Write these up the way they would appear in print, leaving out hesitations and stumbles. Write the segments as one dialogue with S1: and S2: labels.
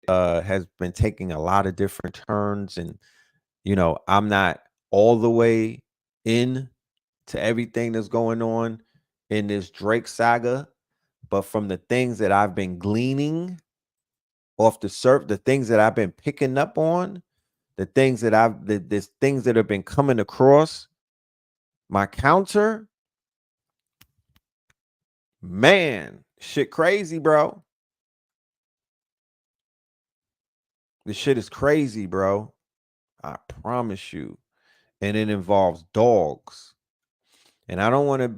S1: has been taking a lot of different turns, and I'm not all the way in to everything that's going on in this Drake saga, but from the things that I've been gleaning off the surf, the things that I've been picking up on, there's things that have been coming across my counter, man, shit crazy, bro. This shit is crazy, bro. I promise you. And it involves dogs. And I don't want to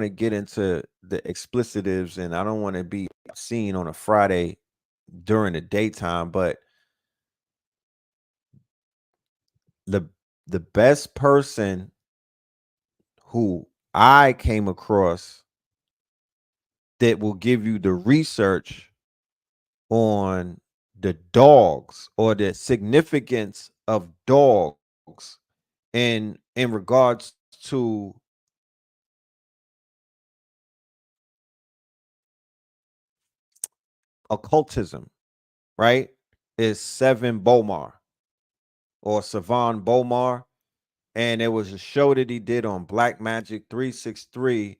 S1: get into the explicitives, and I don't want to be seen on a Friday during the daytime, but the the best person who I came across that will give you the research on the dogs or the significance of dogs in regards to occultism, right? Is Seven Bomar or Savan Bomar. And it was a show that he did on Black Magic 363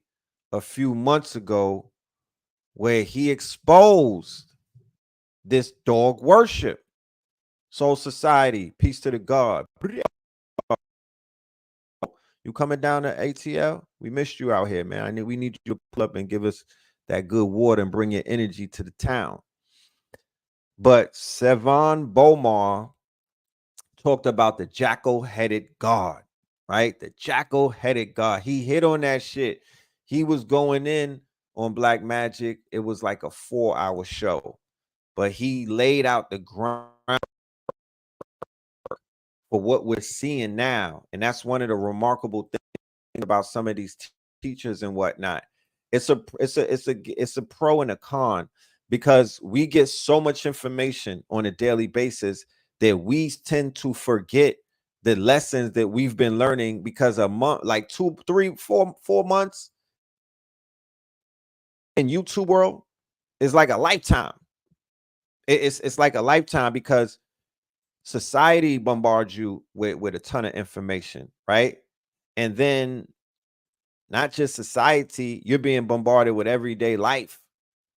S1: a few months ago where he exposed this dog worship. Soul Society, peace to the God. You coming down to ATL? We missed you out here, man. We need you to pull up and give us that good water and bring your energy to the town. But Sevan Bomar talked about the jackal-headed God, right? The jackal-headed God. He hit on that shit. He was going in on Black Magic. It was like a 4-hour show, but he laid out the ground for what we're seeing now. And that's one of the remarkable things about some of these teachers and whatnot. It's a pro and a con, because we get so much information on a daily basis that we tend to forget the lessons that we've been learning, because a month, like 2, 3, 4 months in YouTube world is like a lifetime. It's like a lifetime, because society bombards you with a ton of information, right? And then not just society, you're being bombarded with everyday life.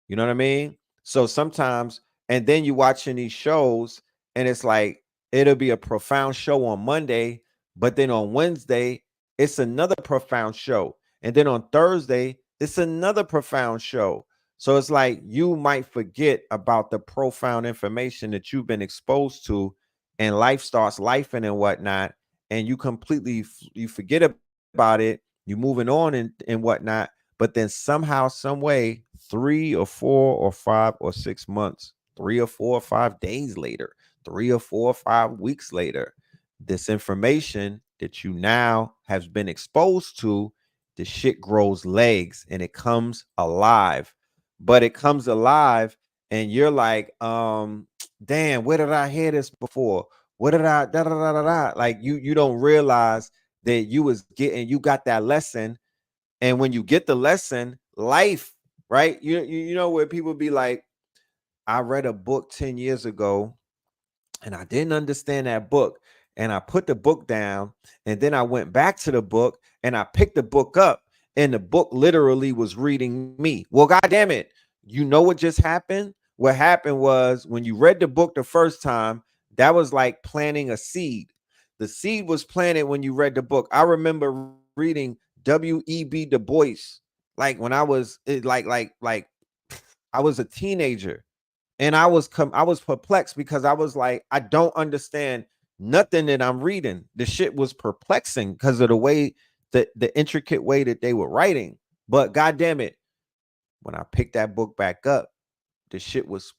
S1: You know what I mean? So sometimes, and then you watching these shows, and it's like it'll be a profound show on Monday, but then on Wednesday, it's another profound show. And then on Thursday, it's another profound show. So it's like you might forget about the profound information that you've been exposed to, and life starts lifing and whatnot, and you completely you forget about it. You moving on and whatnot, but then somehow, some way, 3 or 4 or 5 or 6 months, 3 or 4 or 5 days later, 3 or 4 or 5 weeks later, this information that you now have been exposed to, the shit grows legs and it comes alive. But it comes alive, and you're like, damn, where did I hear this before? What did I da da da da da? Like you don't realize that you got that lesson. And when you get the lesson, life, right? You know where people be like, I read a book 10 years ago and I didn't understand that book. And I put the book down, and then I went back to the book and I picked the book up, and the book literally was reading me. Well, God damn it. You know what just happened? What happened was, when you read the book the first time, that was like planting a seed. The seed was planted when you read the book. I remember reading W.E.B. Du Bois, like when I was like I was a teenager, and I was perplexed, because I was like, I don't understand nothing that I'm reading. The shit was perplexing because of the way that the intricate way that they were writing. But god damn it, when I picked that book back up, the shit was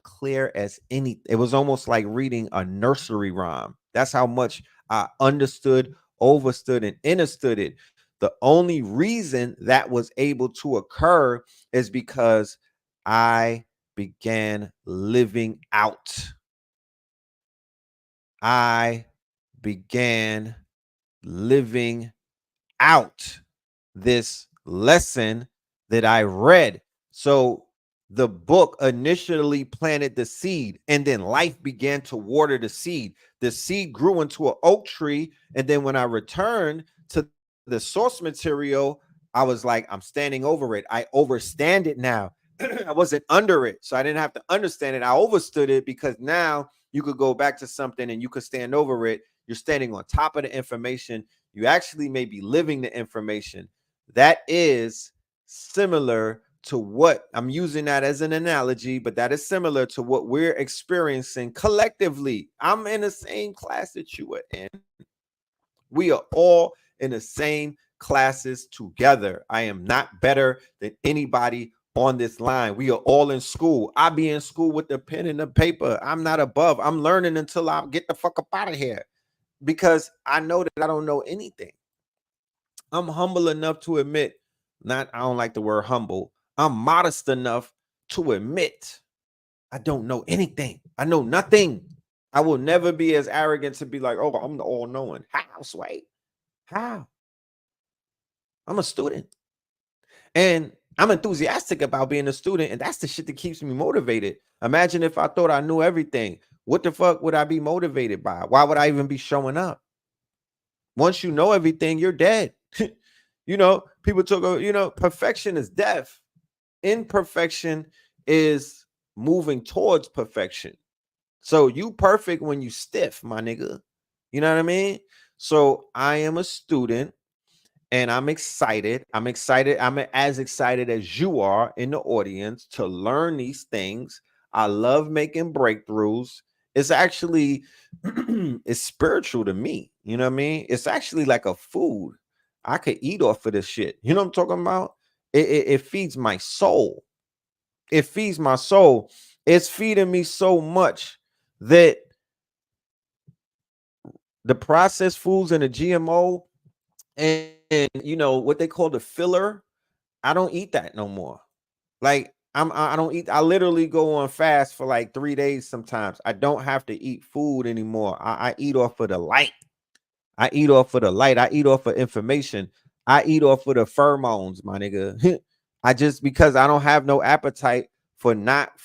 S1: clear as any. It was almost like reading a nursery rhyme. That's how much I understood, overstood, and understood it. The only reason that was able to occur is because I began living out. I began living out this lesson that I read. So the book initially planted the seed, and then life began to water the seed. The seed grew into an oak tree, and then when I returned to the source material, I was like, I'm standing over it. I overstand it now. I wasn't under it, so I didn't have to understand it. I overstood it because now you could go back to something and you could stand over it. You're standing on top of the information. You actually may be living the information. That is similar to what I'm using that as an analogy, but that is similar to what we're experiencing collectively. I'm in the same class that you are in. We are all in the same classes together. I am not better than anybody on this line. We are all in school. I be in school with the pen and the paper. I'm not above. I'm learning until I get the fuck up out of here because I know that I don't know anything. I'm humble enough to admit, I don't like the word humble. I'm modest enough to admit I don't know anything. I know nothing. I will never be as arrogant to be like, oh, I'm the all knowing. How, Sway? How? I'm a student. And I'm enthusiastic about being a student. And that's the shit that keeps me motivated. Imagine if I thought I knew everything. What the fuck would I be motivated by? Why would I even be showing up? Once you know everything, you're dead. People talk, perfection is death. Imperfection is moving towards perfection. So you perfect when you stiff, my nigga. You know what I mean? So I am a student and I'm excited. I'm as excited as you are in the audience to learn these things. I love making breakthroughs. It's actually it's spiritual to me. You know what I mean? It's actually like a food. I could eat off of this shit. You know what I'm talking about? It feeds my soul. It feeds my soul. It's feeding me so much that the processed foods and the GMO and what they call the filler, I don't eat that no more. Like I don't eat. I literally go on fast for like 3 days sometimes. I don't have to eat food anymore. I eat off of the light. I eat off of the light. I eat off of information. I eat off of the pheromones, my nigga. Because I don't have no appetite for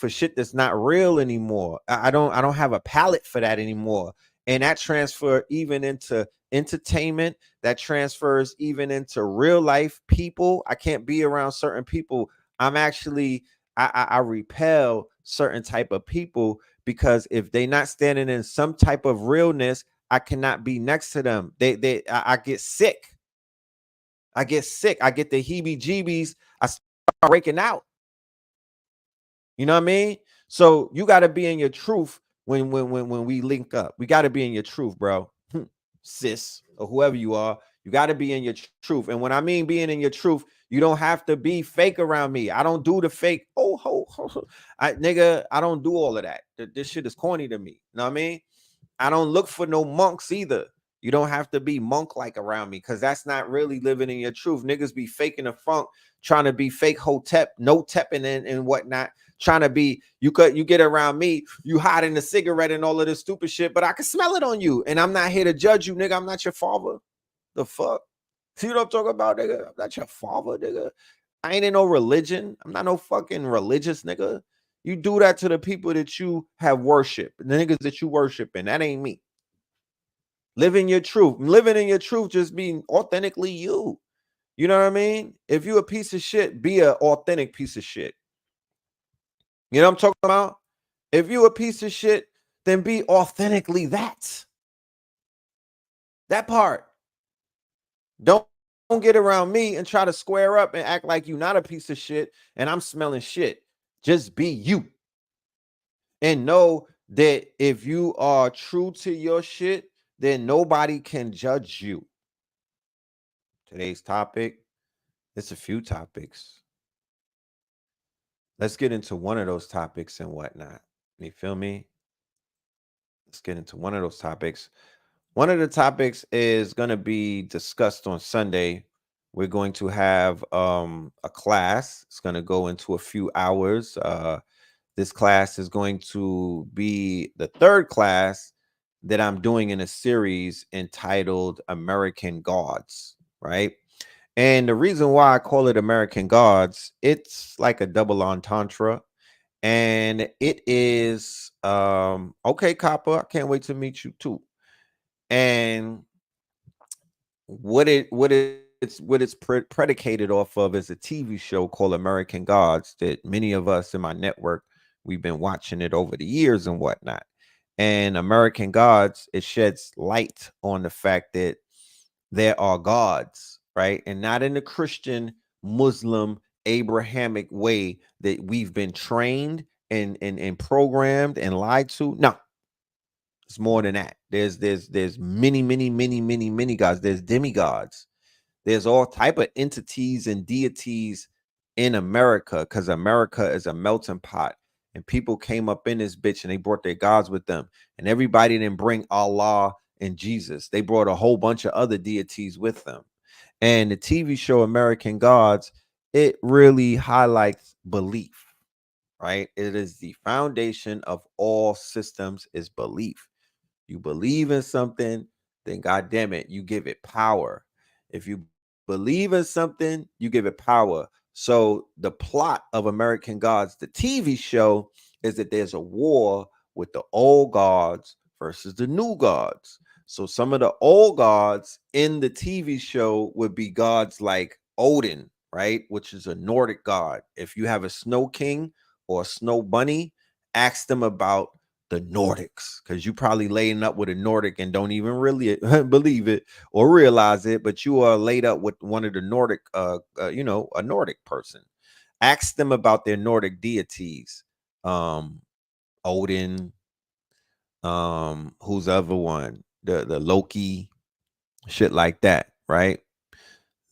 S1: shit that's not real anymore. I don't have a palate for that anymore. And that transfer even into entertainment, that transfers even into real life people. I can't be around certain people. I'm actually I repel certain type of people because if they not standing in some type of realness, I cannot be next to them. I get sick. I get sick. I get the heebie-jeebies. I start breaking out. You know what I mean? So you got to be in your truth when we link up. We got to be in your truth, bro. Sis, or whoever you are. You got to be in your truth. And when I mean being in your truth, you don't have to be fake around me. I don't do the fake. I don't do all of that. This shit is corny to me. You know what I mean? I don't look for no monks either. You don't have to be monk-like around me because that's not really living in your truth. Niggas be faking the funk, trying to be fake hotep, no tepping and whatnot. Trying to be, you get around me, you hiding the cigarette and all of this stupid shit, but I can smell it on you. And I'm not here to judge you, nigga. I'm not your father. The fuck? See what I'm talking about, nigga? I'm not your father, nigga. I ain't in no religion. I'm not no fucking religious nigga. You do that to the people that you have worship, the niggas that you worship, and that ain't me. Living your truth. Living in your truth, just being authentically you. You know what I mean? If you a piece of shit, be an authentic piece of shit. You know what I'm talking about? If you a piece of shit, then be authentically that. That part. Don't get around me and try to square up and act like you're not a piece of shit and I'm smelling shit. Just be you. And know that if you are true to your shit, then nobody can judge you. Today's topic, it's a few topics. Let's get into one of those topics and whatnot. You feel me? Let's get into one of those topics. One of the topics is going to be discussed on Sunday. We're going to have a class. It's going to go into a few hours. This class is going to be the third class that I'm doing in a series entitled American Gods, right? And the reason why I call it American Gods, it's like a double entendre. And it is okay, Copper. I can't wait to meet you too. And what it's predicated off of is a TV show called American Gods that many of us in my network, we've been watching it over the years and whatnot. And American Gods, it sheds light on the fact that there are gods, right? And not in the Christian, Muslim, Abrahamic way that we've been trained and programmed and lied to. No, it's more than that. There's many gods. There's demigods. There's all type of entities and deities in America, because America is a melting pot. And people came up in this bitch and they brought their gods with them. And everybody didn't bring Allah and Jesus. They brought a whole bunch of other deities with them. And the TV show American Gods, it really highlights belief, right? It is the foundation of all systems is belief. You believe in something, then God damn it, you give it power. If you believe in something, you give it power. So the plot of American Gods, the TV show, is that there's a war with the old gods versus the new gods. So some of the old gods in the TV show would be gods like Odin, right? Which is a Nordic god. If you have a snow king or a snow bunny, ask them about the Nordics, because you probably laying up with a Nordic and don't even really believe it or realize it, but you are laid up with one of the Nordic, a Nordic person. Ask them about their Nordic deities. Odin, who's the other one? The Loki, shit like that, right?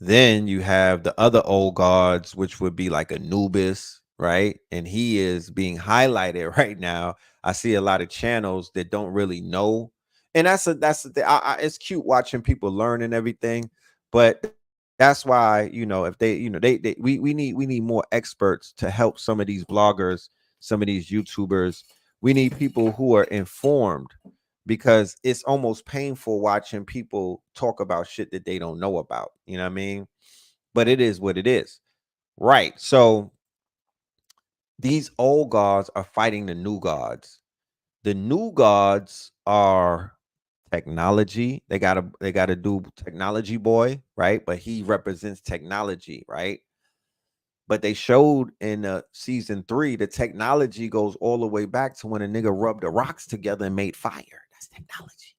S1: Then you have the other old gods, which would be like Anubis, right? And he is being highlighted right now. I see a lot of channels that don't really know, and that's the thing. It's cute watching people learn and everything, but that's why, if they, we need more experts to help some of these bloggers, some of these YouTubers. We need people who are informed, because it's almost painful watching people talk about shit that they don't know about. You know what I mean? But it is what it is. Right. So these old gods are fighting the new gods. The new gods are technology. They gotta do technology boy, right? But he represents technology, right? But they showed in season 3, the technology goes all the way back to when a nigga rubbed the rocks together and made fire. That's technology.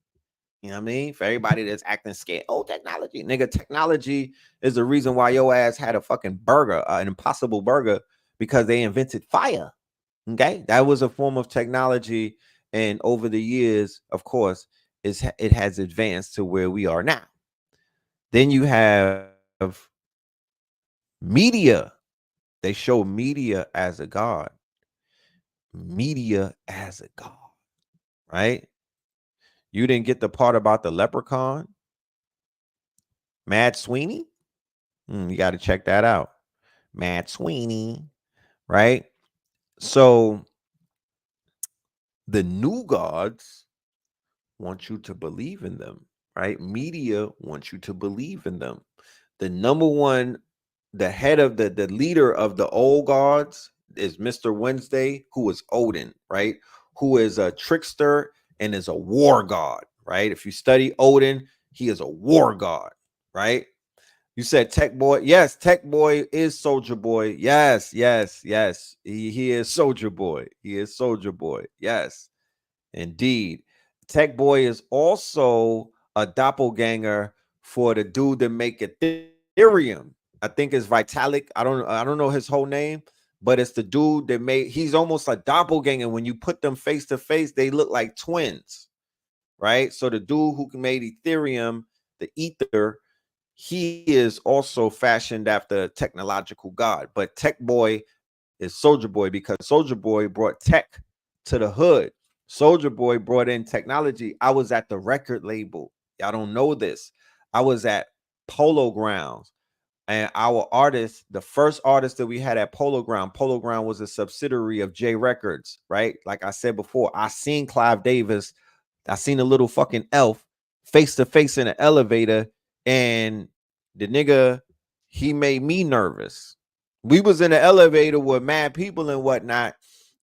S1: You know what I mean? For everybody that's acting scared, oh, technology, nigga, technology is the reason why your ass had a fucking burger, an impossible burger, because they invented fire. Okay, that was a form of technology, and over the years, of course, it has advanced to where we are now. Then you have media. They show media as a god. Media as a god, right? You didn't get the part about the leprechaun, Mad Sweeney. You got to check that out. Mad Sweeney, right? So the new gods want you to believe in them, right? Media wants you to believe in them. The number one, the head of the leader of the old gods is Mr. Wednesday, who is Odin, right? Who is a trickster and is a war god, right? If you study Odin, he is a war god, right? You said Tech Boy. Yes, Tech Boy is Soldier Boy. Yes, yes, yes. He is Soldier Boy. He is Soldier Boy. Yes, indeed. Tech Boy is also a doppelganger for the dude that make Ethereum. I think it's Vitalik. I don't know his whole name, but it's the dude that made, he's almost a doppelganger. When you put them face to face, they look like twins, right? So the dude who made Ethereum, the Ether, he is also fashioned after technological god. But Tech Boy is Soldier Boy, because Soldier Boy brought tech to the hood. Soldier Boy brought in technology. I was at the record label. Y'all don't know this. I was at Polo Grounds, and our artist, the first artist that we had at Polo Ground was a subsidiary of J Records, right? Like I said before, I seen Clive Davis, I seen a little fucking elf face to face in an elevator, and the nigga, he made me nervous. We was in the elevator with mad people and whatnot,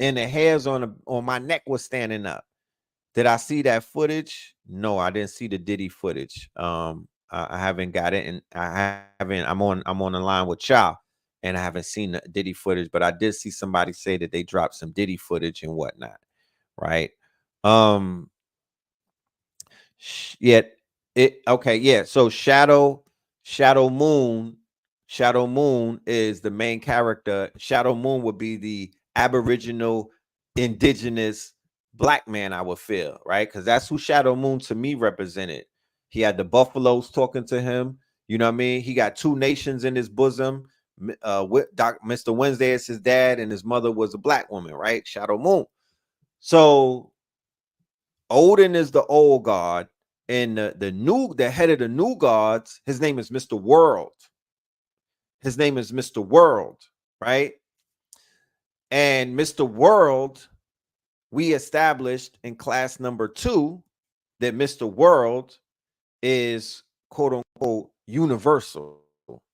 S1: and the hairs on my neck was standing up. Did I see that footage? No, I didn't see the Diddy footage. I haven't got it, and I haven't. I'm on the line with y'all, and I haven't seen the Diddy footage, but I did see somebody say that they dropped some Diddy footage and whatnot, right? Um, Yet it okay, yeah. So Shadow Moon, Shadow Moon is the main character. Shadow Moon would be the Aboriginal, indigenous black man. I would feel right because that's who Shadow Moon to me represented. He had the buffaloes talking to him. You know what I mean? He got two nations in his bosom. Mr. Wednesday is his dad, and his mother was a black woman, right? Shadow Moon. So Odin is the old god, and the head of the new gods, his name is Mr. World. His name is Mr. World, right? And Mr. World, we established in class number 2 that Mr. World is quote unquote universal,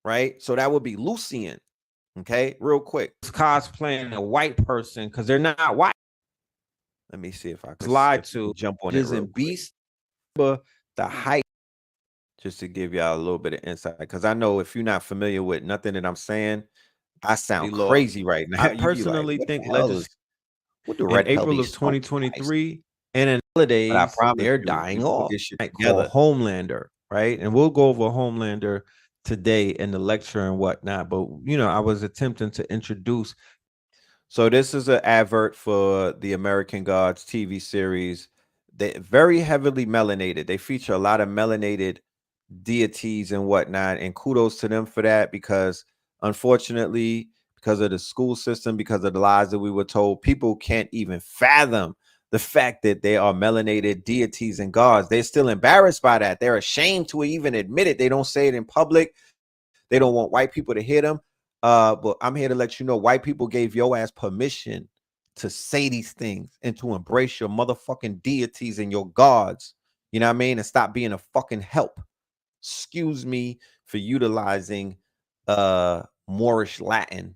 S1: right? So that would be Lucian. Okay, real quick. It's cosplaying a white person because they're not white. Let me see if I can lie to jump on it. And Beast, the height, just to give y'all a little bit of insight, because I know if you're not familiar with nothing that I'm saying, I sound crazy right now. I personally think what the red in April of 2023 and in holidays they're dying off. Called Homelander, right? And we'll go over Homelander today in the lecture and whatnot. But I was attempting to introduce. So this is an advert for the American Gods TV series. They're very heavily melanated. They feature a lot of melanated deities and whatnot, and kudos to them for that, because unfortunately, because of the school system, because of the lies that we were told, people can't even fathom the fact that they are melanated deities and gods. They're still embarrassed by that. They're ashamed to even admit it. They don't say it in public. They don't want white people to hear them. But I'm here to let you know, white people gave your ass permission to say these things and to embrace your motherfucking deities and your gods. You know what I mean? And stop being a fucking help. Excuse me for utilizing Moorish Latin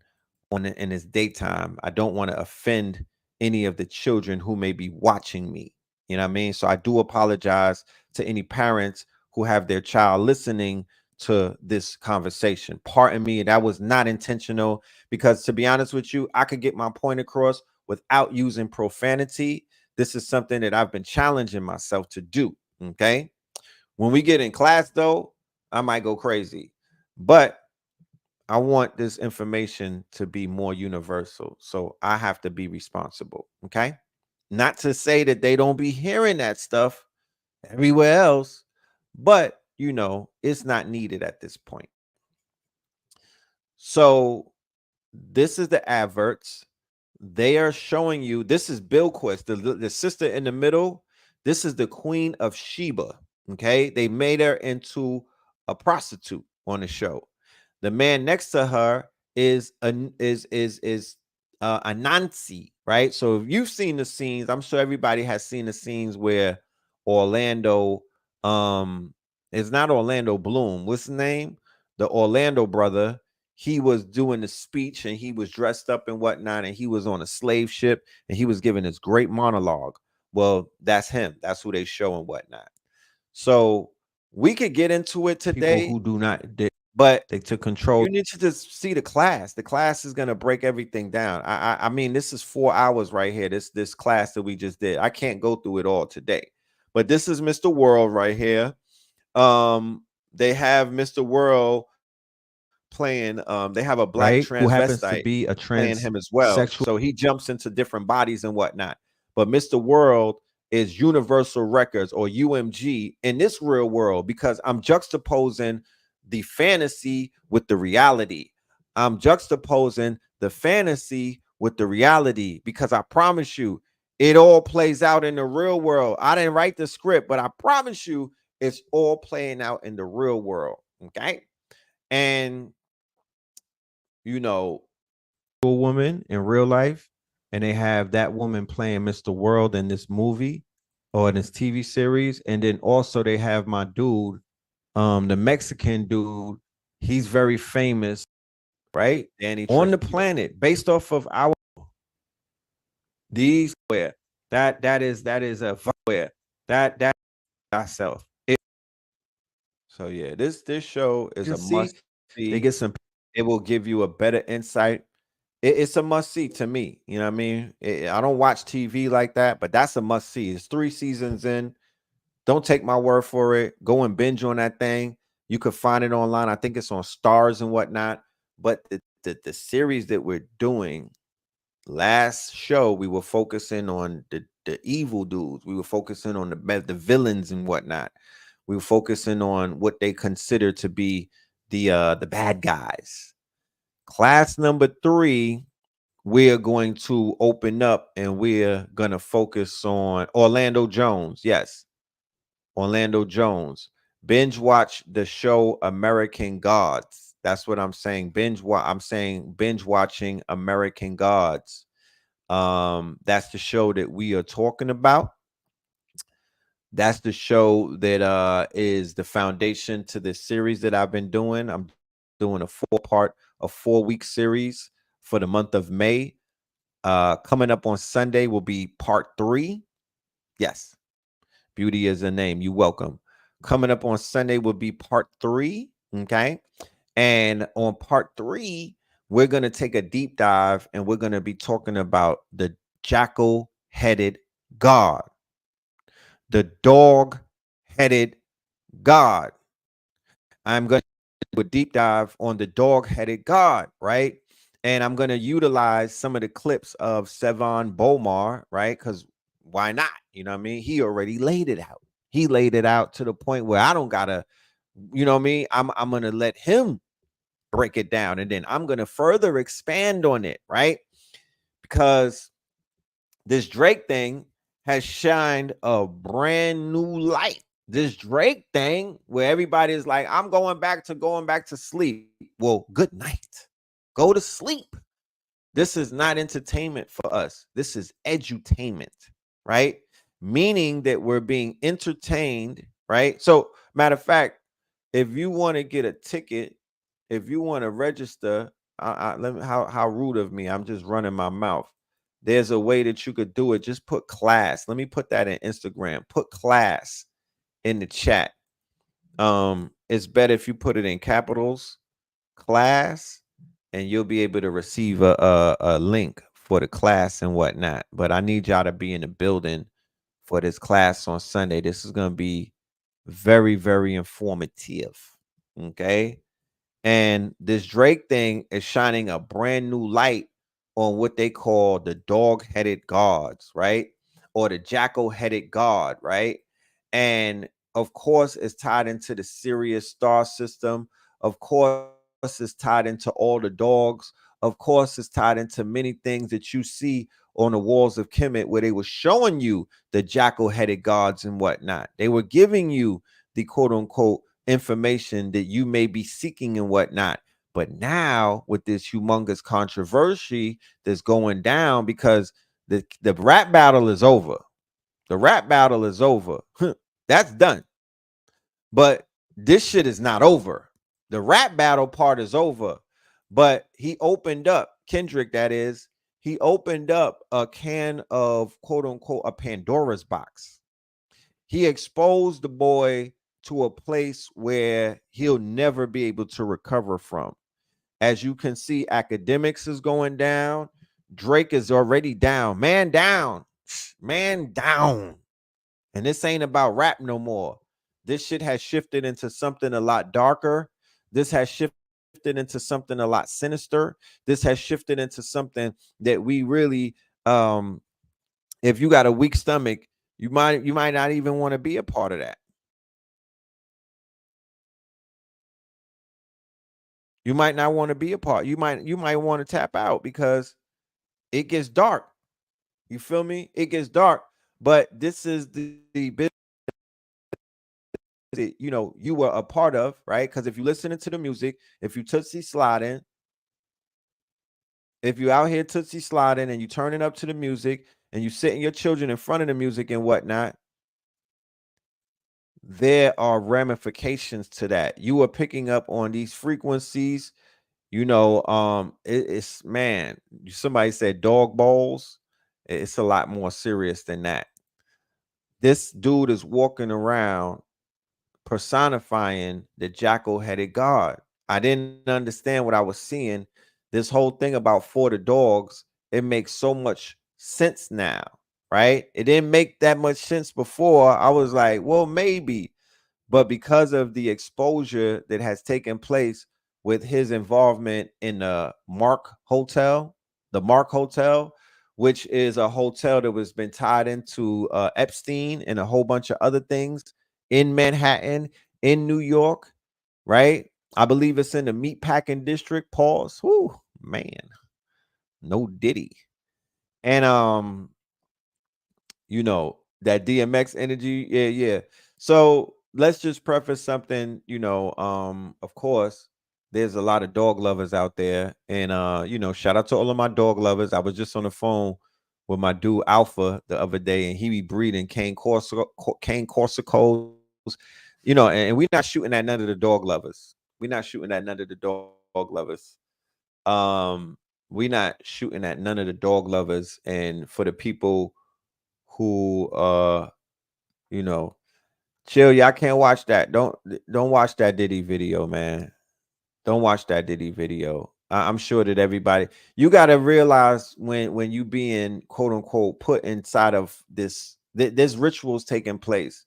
S1: in this daytime. I don't want to offend any of the children who may be watching me. You know what I mean? So I do apologize to any parents who have their child listening to this conversation. Pardon me, that was not intentional, because to be honest with you, I could get my point across without using profanity. This is something that I've been challenging myself to do. Okay. When we get in class, though, I might go crazy, but I want this information to be more universal. So I have to be responsible. Okay. Not to say that they don't be hearing that stuff everywhere else, but it's not needed at this point. So this is the adverts. They are showing you, this is Bilquis, the sister in the middle. This is the Queen of Sheba. Okay, they made her into a prostitute on the show. The man next to her is Anansi, right? So if you've seen the scenes, I'm sure everybody has seen the scenes where Orlando, it's not Orlando Bloom. What's his name? The Orlando brother. He was doing the speech and he was dressed up and whatnot, and he was on a slave ship and he was giving this great monologue. Well, that's him. That's who they show and whatnot. So we could get into it today. People who do not, but they took control. You need to just see the class. The class is gonna break everything down. I mean, this is 4 hours right here. This class that we just did. I can't go through it all today, but this is Mr. World right here. They have Mr. World playing. They have a black transvestite who happens to be a playing him as well. So he jumps into different bodies and whatnot. But Mr. World is Universal Records, or UMG, in this real world, because I'm juxtaposing the fantasy with the reality. I'm juxtaposing the fantasy with the reality, because I promise you, it all plays out in the real world. I didn't write the script, but I promise you, it's all playing out in the real world. Okay. And a woman in real life, and they have that woman playing Mr. World in this movie or in this TV series. And then also they have my dude, the Mexican dude. He's very famous, right? Danny on the planet, based off of our These where that is a where that thyself. So yeah, this show is a must see. They get some. It will give you a better insight. It's a must see to me. You know what I mean? I don't watch TV like that, but that's a must see. It's 3 seasons in. Don't take my word for it. Go and binge on that thing. You could find it online. I think it's on Stars and whatnot. But the series that we're doing, last show we were focusing on the evil dudes. We were focusing on the villains and whatnot. We were focusing on what they consider to be the bad guys. Class number 3, we're going to open up and we're gonna focus on Orlando Jones. Yes, Orlando Jones. Binge watch the show American Gods. That's what I'm saying. I'm saying binge watching American Gods. That's the show that we are talking about. That's the show that is the foundation to this series that I've been doing. I'm doing a 4-week series for the month of May. Coming up on Sunday will be part 3. Yes, beauty is a name. You welcome. Coming up on Sunday will be part 3. Okay. And on part 3, we're going to take a deep dive and we're going to be talking about the jackal-headed god, the dog-headed god. I'm going to do a deep dive on the dog-headed god, right? And I'm going to utilize some of the clips of Sevon Bomar, right? Because why not? You know what I mean? He already laid it out. He laid it out to the point where I don't gotta, you know what I mean? I'm gonna let him break it down, and then I'm gonna further expand on it, right? Because this Drake thing has shined a brand new light. This Drake thing, where everybody is like, I'm going back to sleep. Well, good night. Go to sleep. This is not entertainment for us. This is edutainment, right? Meaning that we're being entertained, right? So, matter of fact, if you want to get a ticket, if you want to register, let me, how rude of me. I'm just running my mouth. There's a way that you could do it. Just put class. Let me put that in Instagram. Put class in the chat. It's better if you put it in capitals, class, and you'll be able to receive a link for the class and whatnot. But I need y'all to be in the building for this class on Sunday. This is going to be very, very informative. Okay. And this Drake thing is shining a brand new light on what they call the dog-headed gods, right? Or the jackal-headed god, right? And of course, it's tied into the Sirius star system. Of course, it's tied into all the dogs. Of course, it's tied into many things that you see on the walls of Kemet, where they were showing you the jackal-headed gods and whatnot. They were giving you the quote-unquote information that you may be seeking and whatnot. But now with this humongous controversy that's going down, because the rap battle is over. The rap battle is over. That's done. But this shit is not over. The rap battle part is over. But he opened up, Kendrick, that is, he opened up a can of quote unquote a Pandora's box. He exposed the boy to a place where he'll never be able to recover from. As you can see, academics is going down. Drake is already down. Man down. Man down. And this ain't about rap no more. This shit has shifted into something a lot darker. This has shifted into something a lot sinister. This has shifted into something that we really if you got a weak stomach, you might not even want to be a part of that. You might not want to be a part. You might want to tap out because it gets dark. You feel me? It gets dark. But this is the business that you were a part of, right? Because if you listening to the music, if you tootsie sliding, if you out here tootsie sliding and you turning up to the music and you sitting your children in front of the music and whatnot, there are ramifications to that. You are picking up on these frequencies. It's man. Somebody said dog balls. It's a lot more serious than that. This dude is walking around personifying the jackal-headed god. I didn't understand what I was seeing. This whole thing about for the dogs, it makes so much sense now, right? It didn't make that much sense before. I was like, well, maybe. But because of the exposure that has taken place with his involvement in the Mark Hotel, which is a hotel that was been tied into Epstein and a whole bunch of other things in Manhattan, in New York, right? I believe it's in the meatpacking district. Pause. Whoo, man, no Diddy. And that DMX energy. Yeah, yeah. So let's just preface something, of course, there's a lot of dog lovers out there. And shout out to all of my dog lovers. I was just on the phone with my dude Alpha the other day, and he be breeding cane Corsicos, and we're not shooting at none of the dog lovers. We're not shooting at none of the dog lovers. We're not shooting at none of the dog lovers. And for the people who you know chill, y'all can't watch that. Don't watch that Diddy video, man. Don't watch that Diddy video. I'm sure that everybody, you got to realize when you being quote unquote put inside of this rituals taking place,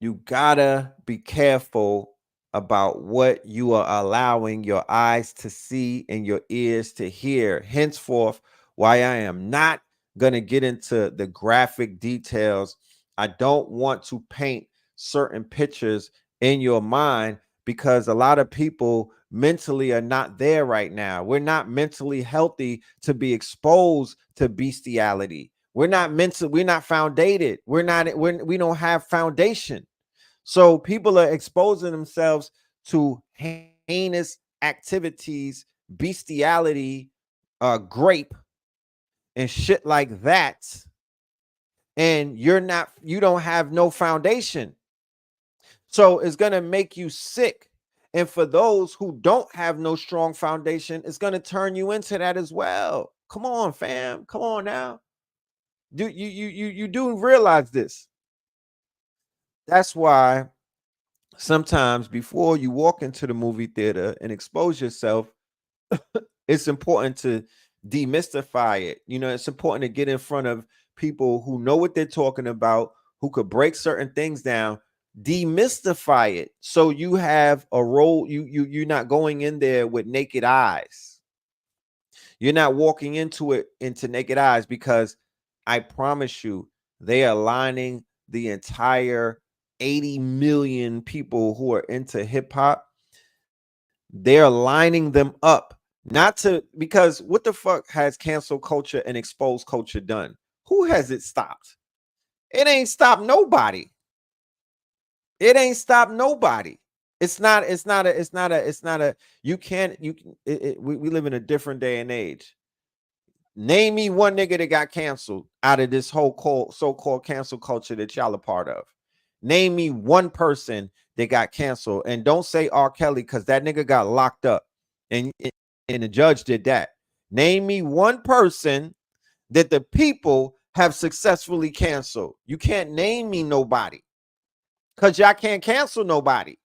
S1: you gotta be careful about what you are allowing your eyes to see and your ears to hear. Henceforth, why I am not gonna get into the graphic details. I don't want to paint certain pictures in your mind because a lot of people mentally are not there right now. We're not mentally healthy to be exposed to bestiality. We're not foundated. We don't have foundation. So people are exposing themselves to heinous activities, bestiality, grape, and shit like that. And you don't have no foundation. So it's gonna make you sick. And for those who don't have no strong foundation, it's gonna turn you into that as well. Come on, fam. Come on now. You do realize this. That's why sometimes before you walk into the movie theater and expose yourself, it's important to demystify it. It's important to get in front of people who know what they're talking about, who could break certain things down, demystify it, so you have a role. You're not going in there with naked eyes. You're not walking into naked eyes, because I promise you, they are lining the entire 80 million people who are into hip hop. They're lining them up, not to, because what the fuck has cancel culture and exposed culture done? Who has it stopped? It ain't stopped nobody. It ain't stopped nobody. You can't, we live in a different day and age. Name me one nigga that got canceled out of this whole so-called cancel culture that y'all are part of. Name me one person that got canceled, and don't say R. Kelly, because that nigga got locked up, and the judge did that. Name me one person that the people have successfully canceled. You can't name me nobody, because y'all can't cancel nobody.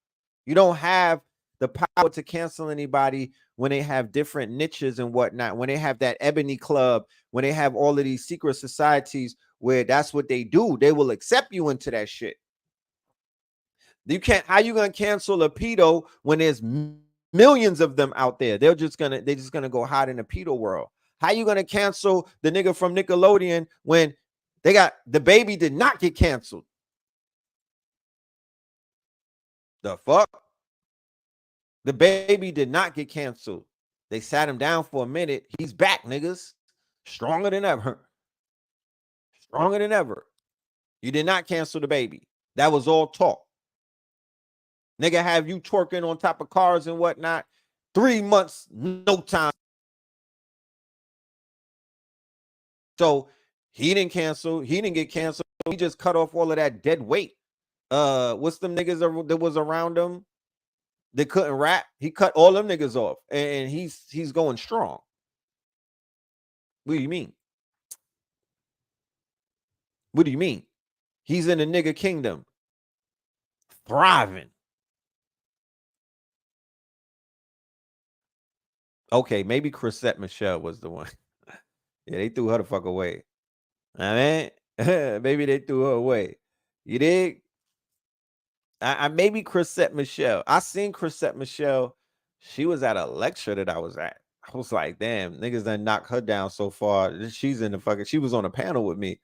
S1: You don't have the power to cancel anybody when they have different niches and whatnot. When they have that ebony club, when they have all of these secret societies where that's what they do, they will accept you into that shit. You can't. How you gonna cancel a pedo when there's millions of them out there? They're just gonna go hide in the pedo world. How you gonna cancel the nigga from Nickelodeon when they got the baby did not get canceled? The fuck? The baby did not get canceled. They sat him down for a minute. He's back, niggas. Stronger than ever. Stronger than ever. You did not cancel the baby. That was all talk. Nigga have you twerking on top of cars and whatnot. 3 months, no time. So he didn't cancel. He didn't get canceled. He just cut off all of that dead weight. What's them niggas that was around him that couldn't rap? He cut all them niggas off, and he's going strong. What do you mean? What do you mean? He's in the nigga kingdom, thriving. Okay, maybe Chrisette Michelle was the one. Yeah, they threw her the fuck away. I mean, maybe they threw her away. You dig? I maybe Chrisette Michelle. I seen Chrisette Michelle. She was at a lecture that I was at. I was like, damn, niggas done knocked her down so far. She's in the fucking. She was on a panel with me.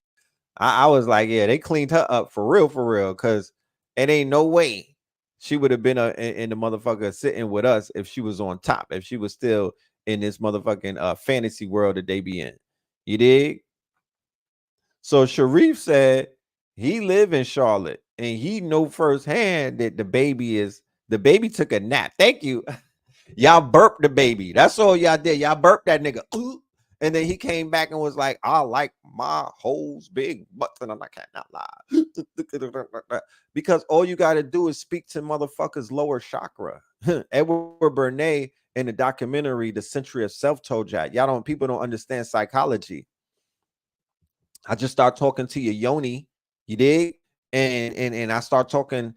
S1: I was like, yeah, they cleaned her up for real, because it ain't no way she would have been in the motherfucker sitting with us if she was on top, if she was still in this motherfucking fantasy world that they be in. You dig? So Sharif said he live in Charlotte and he know firsthand that the baby took a nap. Thank you. Y'all burped the baby. That's all y'all did. Y'all burped that nigga. Ooh. And then he came back and was like, I like my hoes big butts. And I'm like, I cannot lie. Because all you got to do is speak to motherfuckers' lower chakra. Edward Bernays in the documentary, The Century of Self, told y'all people don't understand psychology. I just start talking to your yoni, you dig? And I start talking,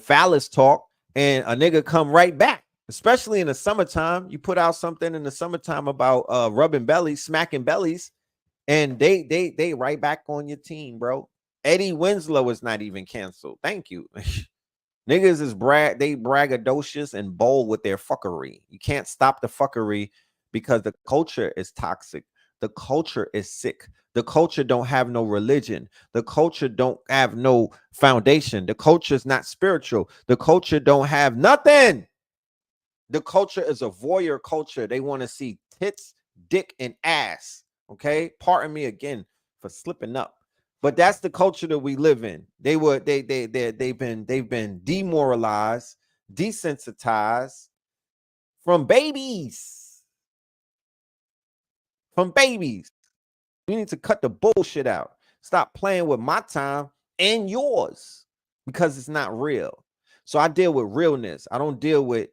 S1: phallus talk, and a nigga come right back. Especially in the summertime, you put out something in the summertime about rubbing bellies, smacking bellies, and they right back on your team, bro. Eddie Winslow is not even canceled. Thank you. Niggas is they braggadocious and bold with their fuckery. You can't stop the fuckery because the culture is toxic. The culture is sick. The culture don't have no religion. The culture don't have no foundation. The culture is not spiritual. The culture don't have nothing. The culture is a voyeur culture. They want to see tits, dick, and ass. Okay, pardon me again for slipping up, but that's the culture that we live in. They've been demoralized, desensitized from babies. From babies. You need to cut the bullshit out. Stop playing with my time and yours because it's not real. So I deal with realness. I don't deal with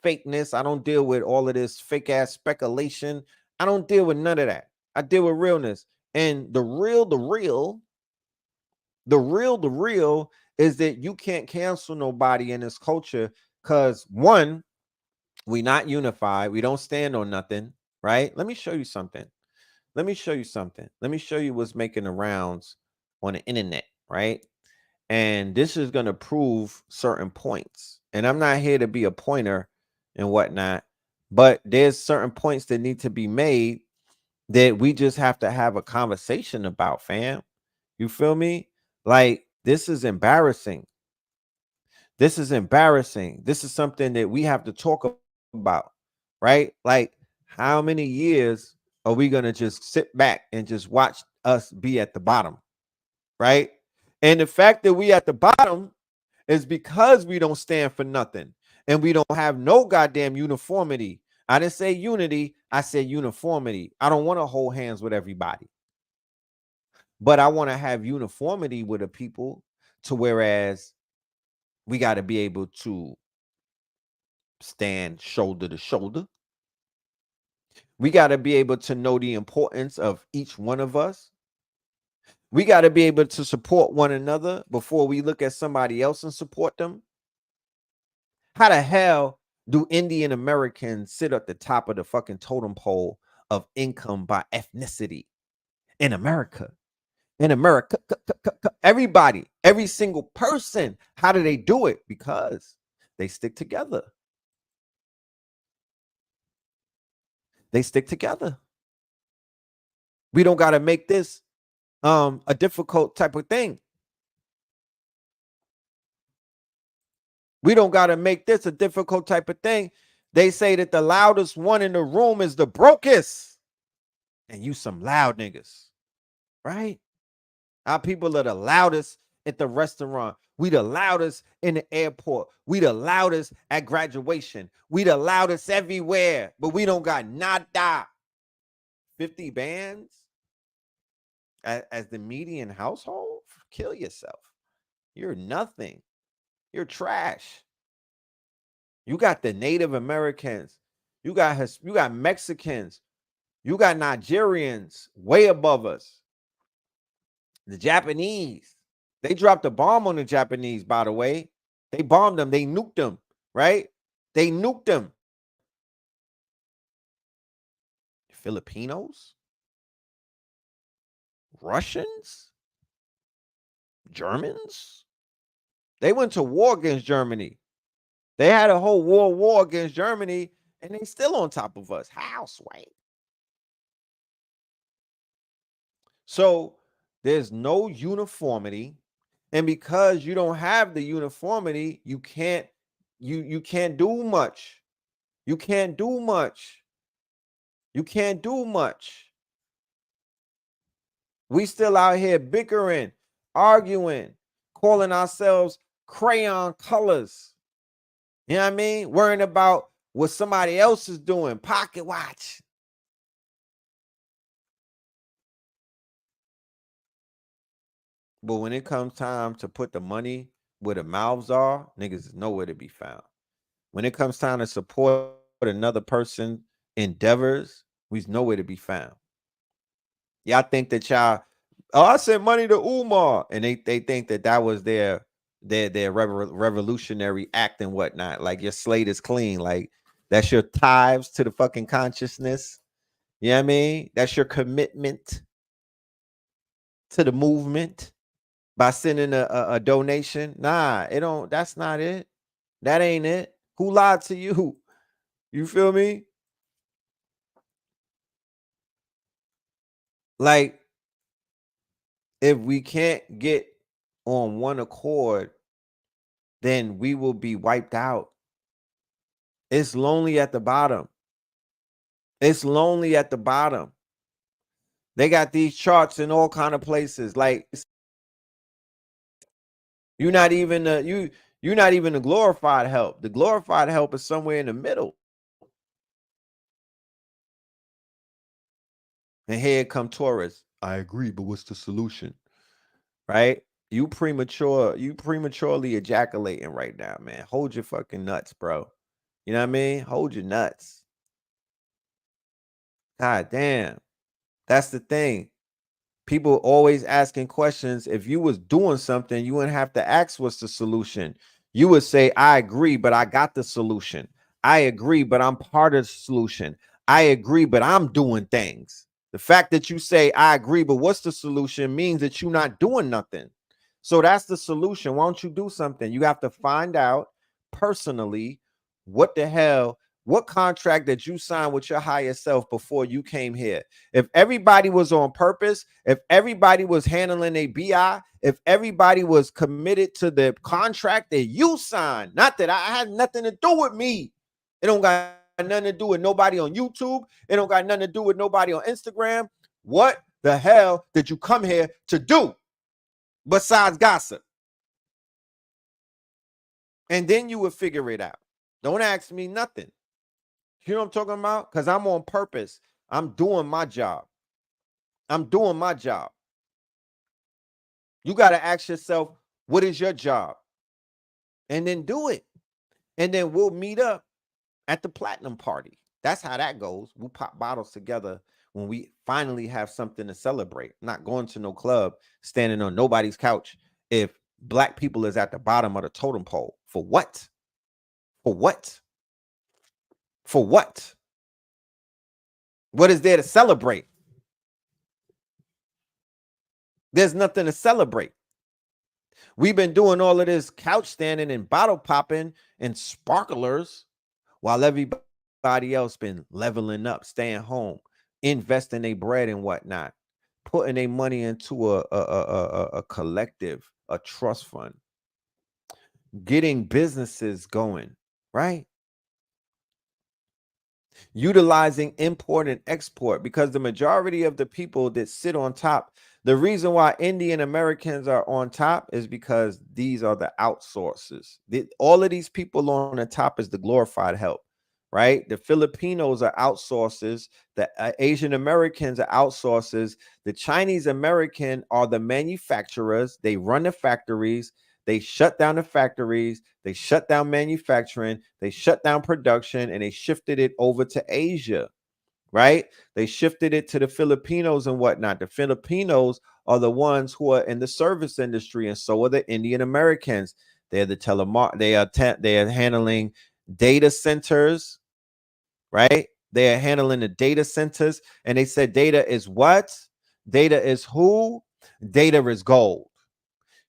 S1: fakeness. I don't deal with all of this fake ass speculation. I don't deal with none of that. I deal with realness. And the real is that you can't cancel nobody in this culture because one, we not unified. We don't stand on nothing, right? Let me show you something. Let me show you what's making the rounds on the internet, right? And this is going to prove certain points. And I'm not here to be a pointer and whatnot, but there's certain points that need to be made that we just have to have a conversation about, fam. You feel me? Like, this is embarrassing. This is embarrassing. This is something that we have to talk about, right? Like, how many years are we going to just sit back and just watch us be at the bottom, right? And the fact that we at the bottom is because we don't stand for nothing and we don't have no goddamn uniformity. I didn't say unity, I said uniformity. I don't want to hold hands with everybody, but I want to have uniformity with the people to whereas we got to be able to stand shoulder to shoulder. We got to be able to know the importance of each one of us. We got to be able to support one another before we look at somebody else and support them. How the hell do Indian Americans sit at the top of the fucking totem pole of income by ethnicity in America? In America, everybody, every single person, how do they do it? Because they stick together. They stick together. We don't got to make this a difficult type of thing. We don't got to make this a difficult type of thing. They say that the loudest one in the room is the brokest. And you some loud niggas, right? Our people are the loudest at the restaurant. We the loudest in the airport. We the loudest at graduation. We the loudest everywhere, but we don't got nada. 50 bands as the median household? Kill yourself. You're nothing. You're trash. You got the Native Americans. You got Mexicans. You got Nigerians way above us. The Japanese, they dropped a bomb on the Japanese, by the way. They bombed them. They nuked them, right? They nuked them. Filipinos, Russians, Germans. They went to war against Germany. They had a whole world war against Germany, and they still on top of us. How, Sway? So there's no uniformity, and because you don't have the uniformity, you can't do much. You can't do much. You can't do much. We still out here bickering, arguing, calling ourselves crayon colors. You know what I mean? Worrying about what somebody else is doing. Pocket watch. But when it comes time to put the money where the mouths are, niggas is nowhere to be found. When it comes time to support another person's endeavors, we's nowhere to be found. Y'all think that y'all, oh, I sent money to Umar, and they think that was their revolutionary act and whatnot. Like your slate is clean. Like that's your tithes to the fucking consciousness. You know what I mean? That's your commitment to the movement by sending a donation. Nah, it don't. That's not it. That ain't it. Who lied to you? You feel me? Like, if we can't get on one accord, then we will be wiped out. It's lonely at the bottom. It's lonely at the bottom. They got these charts in all kind of places. Like, you're not even you're not even the glorified help. The glorified help is somewhere in the middle. And here come Taurus. I agree, but what's the solution? Right? You prematurely ejaculating right now, man. Hold your fucking nuts, bro. You know what I mean? Hold your nuts. God damn. That's the thing. People always asking questions. If you was doing something, you wouldn't have to ask what's the solution. You would say, I agree, but I got the solution. I agree, but I'm part of the solution. I agree, but I'm doing things. The fact that you say, I agree, but what's the solution means that you're not doing nothing. So that's the solution. Why don't you do something? You have to find out personally what the hell, what contract that you signed with your higher self before you came here. If everybody was on purpose, if everybody was handling a BI, if everybody was committed to the contract that you signed, not that I had nothing to do with me. It don't got nothing to do with nobody on YouTube. It don't got nothing to do with nobody on Instagram. What the hell did you come here to do besides gossip? And then you would figure it out. Don't ask me nothing. You know what I'm talking about? Because I'm on purpose. I'm doing my job. I'm doing my job. You got to ask yourself, what is your job? And then do it. And then we'll meet up at the platinum party. That's how that goes. We'll pop bottles together when we finally have something to celebrate. Not going to no club, standing on nobody's couch if black people is at the bottom of the totem pole. For what? For what? For what? What is there to celebrate? There's nothing to celebrate. We've been doing all of this couch standing and bottle popping and sparklers while everybody else been leveling up, staying home, investing their bread and whatnot, putting their money into a collective, a trust fund, getting businesses going, right? Utilizing import and export, because the majority of the people that sit on top, the reason why Indian Americans are on top is because these are the outsourcers. All of these people on the top is the glorified help, right? The Filipinos are outsourcers. The Asian Americans are outsourcers. The Chinese American are the manufacturers. They run the factories. They shut down the factories, they shut down manufacturing, they shut down production, and they shifted it over to Asia, right? They shifted it to the Filipinos and whatnot. The Filipinos are the ones who are in the service industry, and so are the Indian Americans. They're the they are handling data centers, right? They are handling the data centers, and they said data is what? Data is who? Data is gold.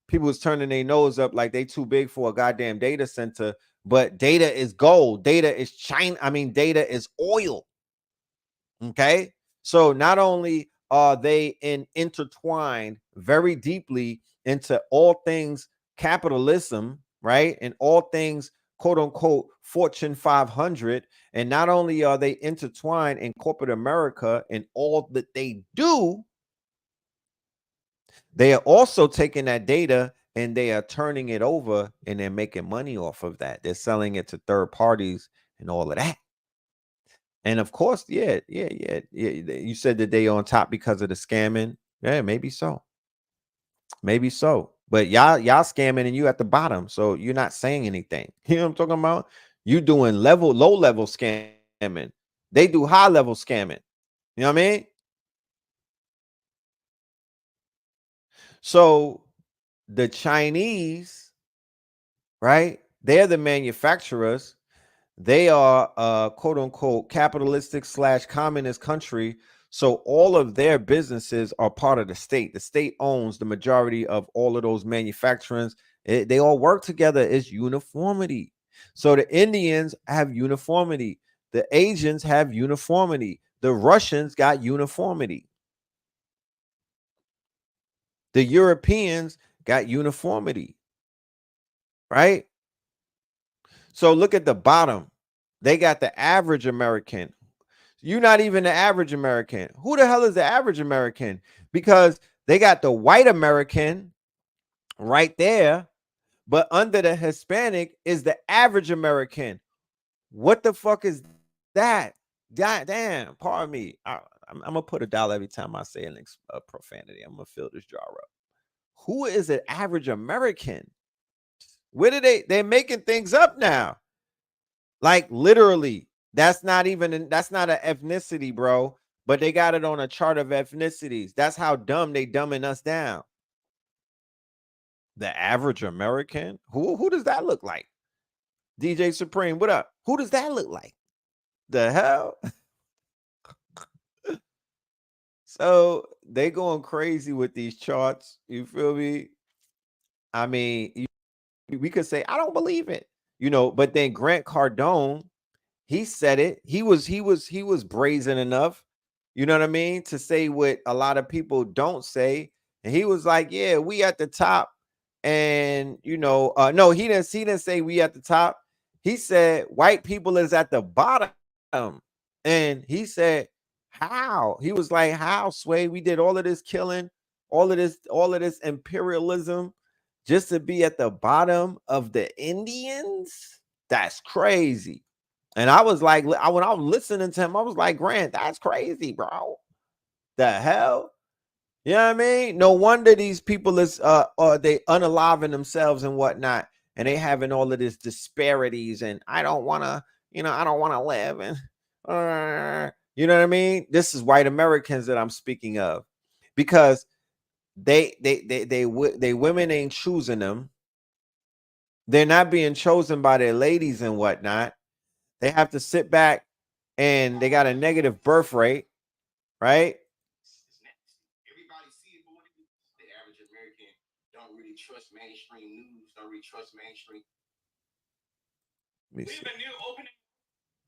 S1: People was turning their nose up like they too big for a goddamn data center, but data is gold. Data is China. I mean, data is oil. Okay. So not only are they intertwined very deeply into all things capitalism, right? And all things quote unquote Fortune 500. And not only are they intertwined in corporate America and all that they do, they are also taking that data and they are turning it over and they're making money off of that. They're selling it to third parties and all of that. And of course, yeah. You said that they on top because of the scamming. Yeah, maybe so. Maybe so. But y'all scamming and you at the bottom. So you're not saying anything. You know what I'm talking about? You doing low level scamming. They do high level scamming. You know what I mean? So the Chinese, right? They're the manufacturers. They are quote unquote capitalistic / communist country. So all of their businesses are part of the state. The state owns the majority of all of those manufacturings. They all work together. It's uniformity. So the Indians have uniformity. The Asians have uniformity. The Russians got uniformity. The Europeans got uniformity, right? So look at the bottom. They got the average American. You're not even the average American. Who the hell is the average American? Because they got the white American right there, but under the Hispanic is the average American. What the fuck is that? God damn, pardon me. I'm gonna put $1 every time I say a profanity. I'm gonna fill this jar up. Who is an average American? Where did they're making things up now? Like literally, that's not an ethnicity, bro. But they got it on a chart of ethnicities. That's how dumb they dumbing us down. The average American? Who does that look like? DJ Supreme, what up? Who does that look like? The hell? So they going crazy with these charts. You feel me? I mean, we could say, I don't believe it, but then Grant Cardone, he said it. He was brazen enough, you know what I mean, to say what a lot of people don't say. And he was like, "Yeah, we at the top." And no, he didn't say we at the top. He said white people is at the bottom. And he said, "How?" He was like, "How, Sway? We did all of this killing, all of this imperialism just to be at the bottom of the Indians? That's crazy." And I was like, when I was listening to him, I was like, Grant, that's crazy, bro. The hell? You know what I mean? No wonder these people is they unaliving themselves and whatnot, and they having all of this disparities. And I don't want to, I don't want to live. And you know what I mean? This is white Americans that I'm speaking of, because they women ain't choosing them. They're not being chosen by their ladies and whatnot. They have to sit back, and they got a negative birth rate, right? Everybody see it, but the average American don't really trust mainstream news, don't really trust mainstream. Let me see.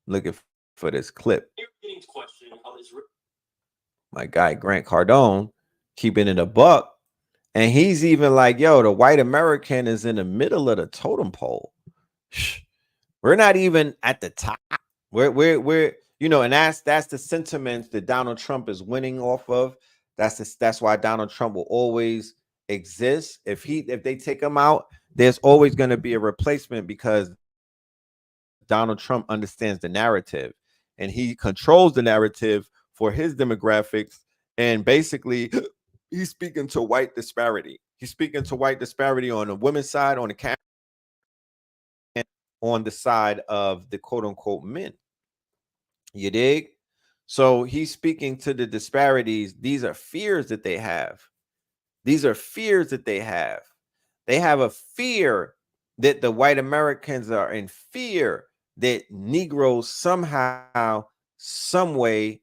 S1: Looking for this clip. My guy Grant Cardone keeping it a buck, and he's even like, "Yo, the white American is in the middle of the totem pole. We're not even at the top. We're and that's the sentiment that Donald Trump is winning off of. That's why Donald Trump will always exist. If they take him out, there's always going to be a replacement, because Donald Trump understands the narrative and he controls the narrative for his demographics. And basically, he's speaking to white disparity. He's speaking to white disparity on the women's side, on the camera, and on the side of the quote unquote men. You dig? So he's speaking to the disparities. These are fears that they have. These are fears that they have. They have a fear that the white Americans are in fear that Negroes somehow, some way,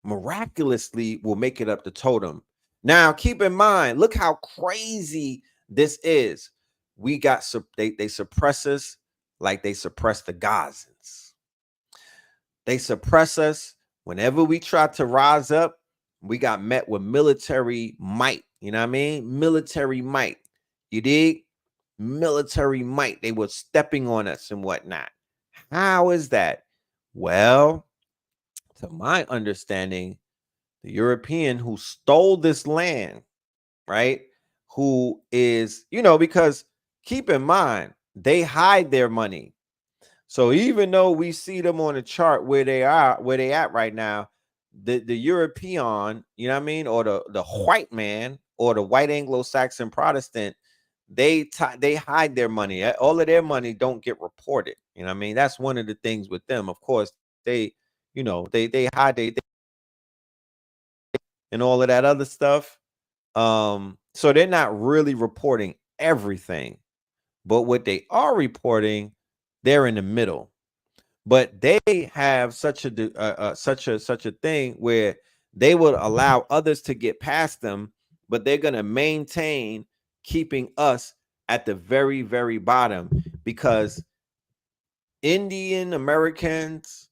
S1: miraculously will make it up the totem. Now, keep in mind, look how crazy this is. We got they suppress us like they suppress the Gazans. They suppress us whenever we try to rise up. We got met with military might. You know what I mean? Military might. You dig? Military might. They were stepping on us and whatnot. How is that? Well, to my understanding, the European who stole this land, right? Who is, because keep in mind, they hide their money. So even though we see them on the chart where they at right now, the European, you know what I mean, or the white man or the white Anglo-Saxon Protestant, they hide their money. All of their money don't get reported. You know what I mean? That's one of the things with them. Of course, they hide they and all of that other stuff. So they're not really reporting everything, but what they are reporting, they're in the middle. But they have such a thing where they would allow others to get past them, but they're going to maintain keeping us at the very, very bottom, because Indian Americans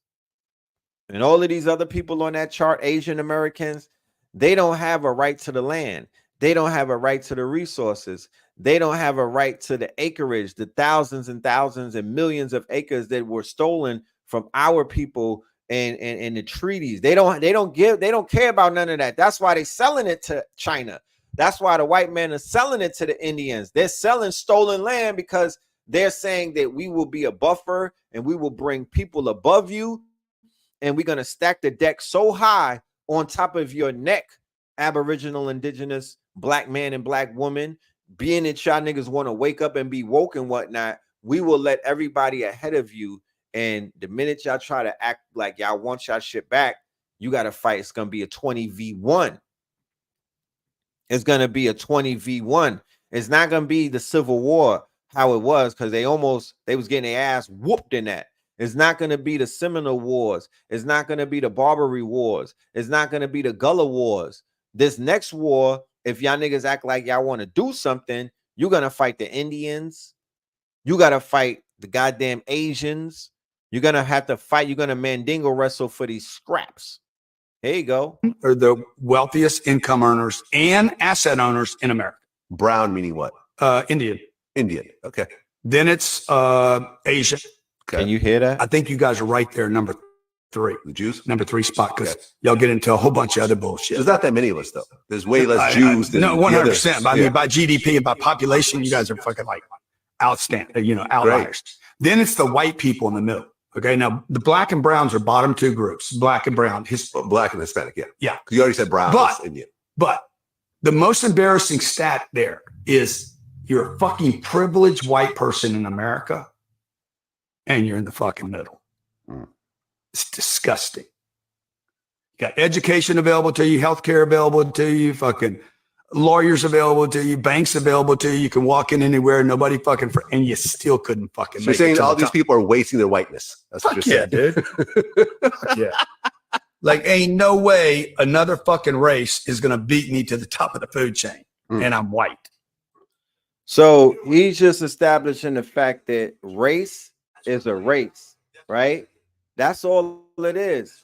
S1: and all of these other people on that chart, Asian Americans, they don't have a right to the land. They don't have a right to the resources. They don't have a right to the acreage, the thousands and thousands and millions of acres that were stolen from our people and the treaties. They don't care about none of that. That's why they're selling it to China. That's why the white men are selling it to the Indians. They're selling stolen land because they're saying that we will be a buffer and we will bring people above you, and we're going to stack the deck so high on top of your neck, Aboriginal, Indigenous, black man and black woman, being that y'all niggas want to wake up and be woke and whatnot. We will let everybody ahead of you, and the minute y'all try to act like y'all want y'all shit back, you got to fight. It's going to be a 20v1. It's going to be a 20v1. It's not going to be the Civil War how it was, because they was getting their ass whooped in that. It's not going to be the Seminole Wars. It's not going to be the Barbary Wars. It's not going to be the Gullah Wars. This next war, if y'all niggas act like y'all want to do something, you're going to fight the Indians. You got to fight the goddamn Asians. You're going to have to fight. You're going to Mandingo wrestle for these scraps. There you go.
S2: Are the wealthiest income earners and asset owners in America.
S3: Brown meaning what?
S2: Indian.
S3: Indian. Okay.
S2: Then it's Asian.
S3: Okay.
S1: Can you hear that?
S2: I think you guys are right there, number 3.
S3: The Jews?
S2: Number 3 spot, because y'all get into a whole bunch of other bullshit.
S3: There's not that many of us, though. There's way less Jews than
S2: no, 100%. But I mean, by GDP and by population, you guys are fucking like outstanding, outliers. Great. Then it's the white people in the middle. Okay, now the black and browns are bottom 2 groups, black and brown.
S3: Black and Hispanic, yeah.
S2: Yeah.
S3: Because you already said brown is Indian.
S2: But the most embarrassing stat there is you're a fucking privileged white person in America, and you're in the fucking middle. It's disgusting. You got education available to you, healthcare available to you, fucking lawyers available to you, banks available to you. You can walk in anywhere, nobody fucking, and you still couldn't fucking.
S3: So you're saying all these people are wasting their whiteness?
S2: That's what you're saying, dude. Yeah. Like, ain't no way another fucking race is gonna beat me to the top of the food chain, and I'm white.
S1: So he's just establishing the fact that race is a race, right? That's all it is.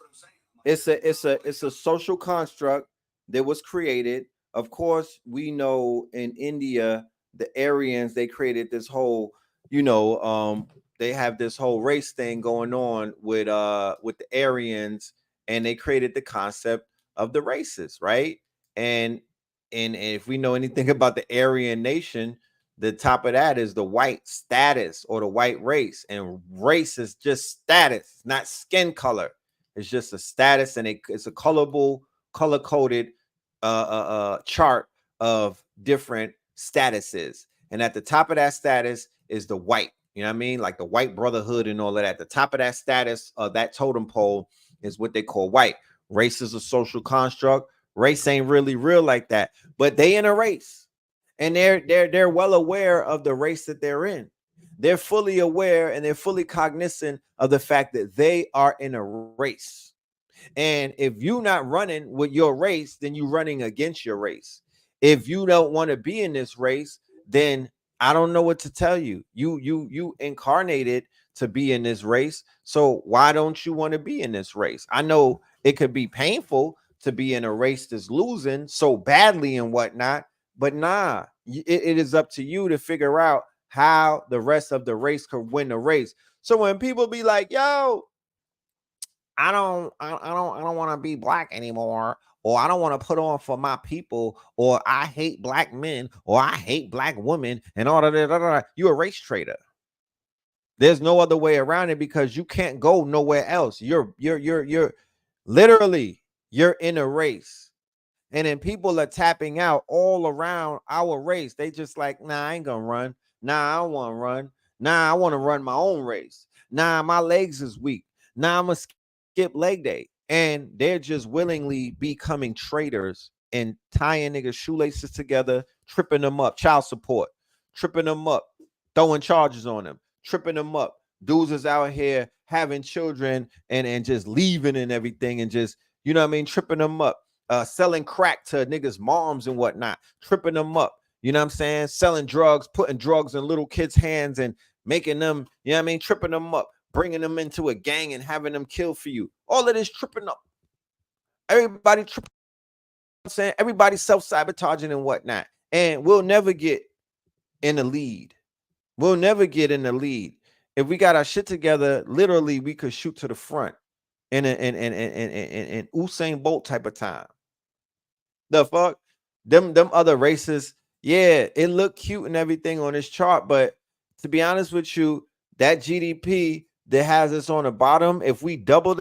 S1: It's a social construct that was created. Of course, we know in India, the Aryans, they created this whole, they have this whole race thing going on with the Aryans, and they created the concept of the races, right? And if we know anything about the Aryan nation, the top of that is the white status or the white race, and race is just status, not skin color. It's just a status, and it's a color-coded chart of different statuses. And at the top of that status is the white, you know what I mean? Like the white brotherhood and all of that. The top of that status, that totem pole, is what they call white. Race is a social construct. Race ain't really real like that, but they in a race, and they're well aware of the race that they're in. They're fully aware and they're fully cognizant of the fact that they are in a race. And if you're not running with your race, then you're running against your race. If you don't want to be in this race, then I don't know what to tell you. You incarnated to be in this race. So why don't you want to be in this race? I know it could be painful to be in a race that's losing so badly and whatnot, but nah, it is up to you to figure out how the rest of the race could win the race. So when people be like, yo, I don't want to be black anymore, or I don't want to put on for my people, or I hate black men, or I hate black women, and all of that. You're a race traitor. There's no other way around it, because you can't go nowhere else. You're literally, you're in a race. And then people are tapping out all around our race. They just like, nah, I ain't gonna run. Nah, I don't want to run. Nah, I want to run my own race. Nah, my legs is weak. Nah, I'm gonna skip leg day. And they're just willingly becoming traitors and tying niggas' shoelaces together, tripping them up, child support, tripping them up, throwing charges on them, tripping them up. Dudes is out here having children and just leaving and everything, and just, you know what I mean, tripping them up. Selling crack to niggas' moms and whatnot, tripping them up. You know what I'm saying? Selling drugs, putting drugs in little kids' hands and making them, you know what I mean, tripping them up, bringing them into a gang and having them kill for you. All of this tripping up. Everybody tripping, I'm saying, everybody self-sabotaging and whatnot. And we'll never get in the lead. We'll never get in the lead. If we got our shit together, literally we could shoot to the front in an Usain Bolt type of time. The fuck? Them other races, yeah, it looked cute and everything on this chart, but to be honest with you, that GDP that has us on the bottom, if we double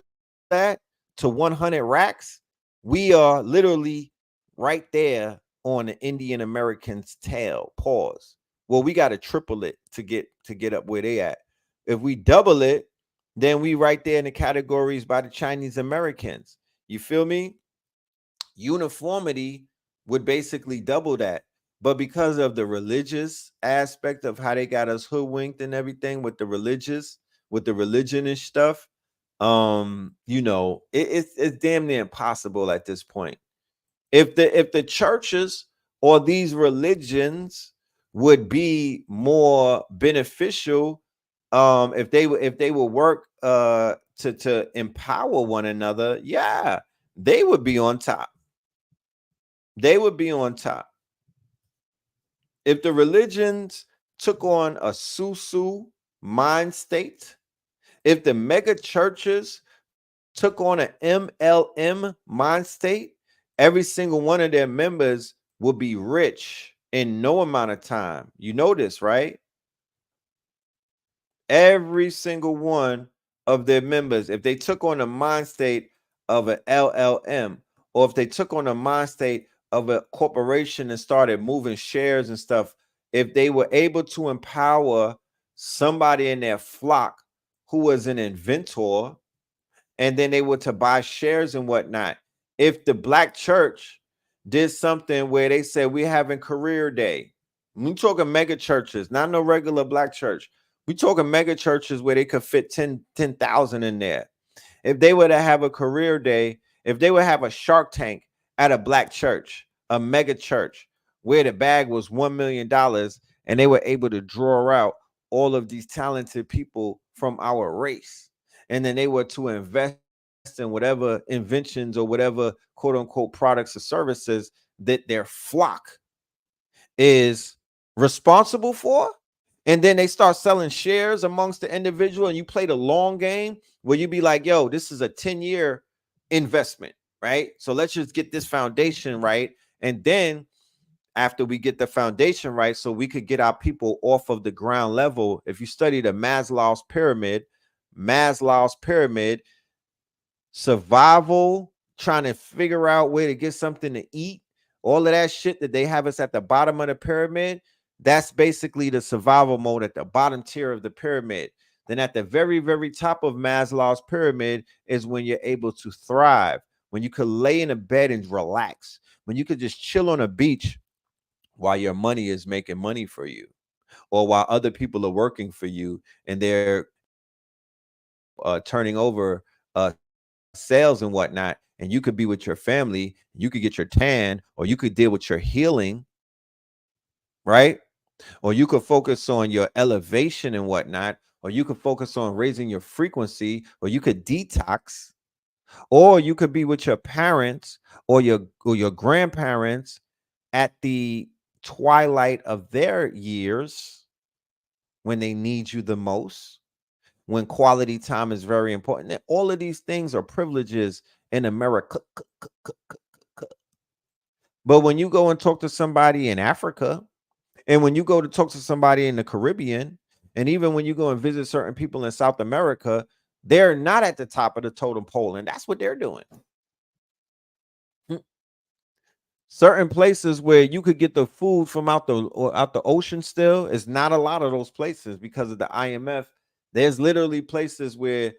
S1: that to 100 racks, we are literally right there on the Indian American's tail. Pause. Well, we got to triple it to get up where they at. If we double it, then we right there in the categories by the Chinese Americans. You feel me? Uniformity would basically double that. But because of the religious aspect of how they got us hoodwinked and everything with the religion and stuff, you know, it's damn near impossible at this point. If the churches or these religions would be more beneficial, if they would work to empower one another, yeah, they would be on top. They would be on top. If the religions took on a Susu mind state, if the mega churches took on an MLM mind state, every single one of their members will be rich in no amount of time. You know this, right? Every single one of their members, if they took on a mind state of an LLM, or if they took on a mind state of a corporation and started moving shares and stuff, if they were able to empower somebody in their flock who was an inventor, and then they were to buy shares and whatnot. If the black church did something where they said, we're having career day, we talking mega churches, not no regular black church. We talking mega churches where they could fit 10,000 in there. If they were to have a career day, if they would have a Shark Tank at a black church, a mega church, where the bag was $1 million, and they were able to draw out all of these talented people from our race, and then they were to invest in whatever inventions or whatever quote unquote products or services that their flock is responsible for, and then they start selling shares amongst the individual, and you play the long game where you be like, yo, this is a 10-year investment, right? So let's just get this foundation right. And then after we get the foundation right, so we could get our people off of the ground level. If you study the Maslow's pyramid, survival, trying to figure out where to get something to eat, all of that shit that they have us at the bottom of the pyramid, that's basically the survival mode at the bottom tier of the pyramid. Then at the very, very top of Maslow's pyramid is when you're able to thrive, when you could lay in a bed and relax, when you could just chill on a beach while your money is making money for you, or while other people are working for you and they're turning over sales and whatnot, and you could be with your family, you could get your tan, or you could deal with your healing, right? Or you could focus on your elevation and whatnot, or you could focus on raising your frequency, or you could detox, or you could be with your parents or your grandparents at the twilight of their years when they need you the most, when quality time is very important. And all of these things are privileges in America. But when you go and talk to somebody in Africa, and when you go to talk to somebody in the Caribbean, and even when you go and visit certain people in South America, they're not at the top of the totem pole, and that's what they're doing. Certain places where you could get the food from out the ocean still is not a lot of those places because of the IMF. There's literally places where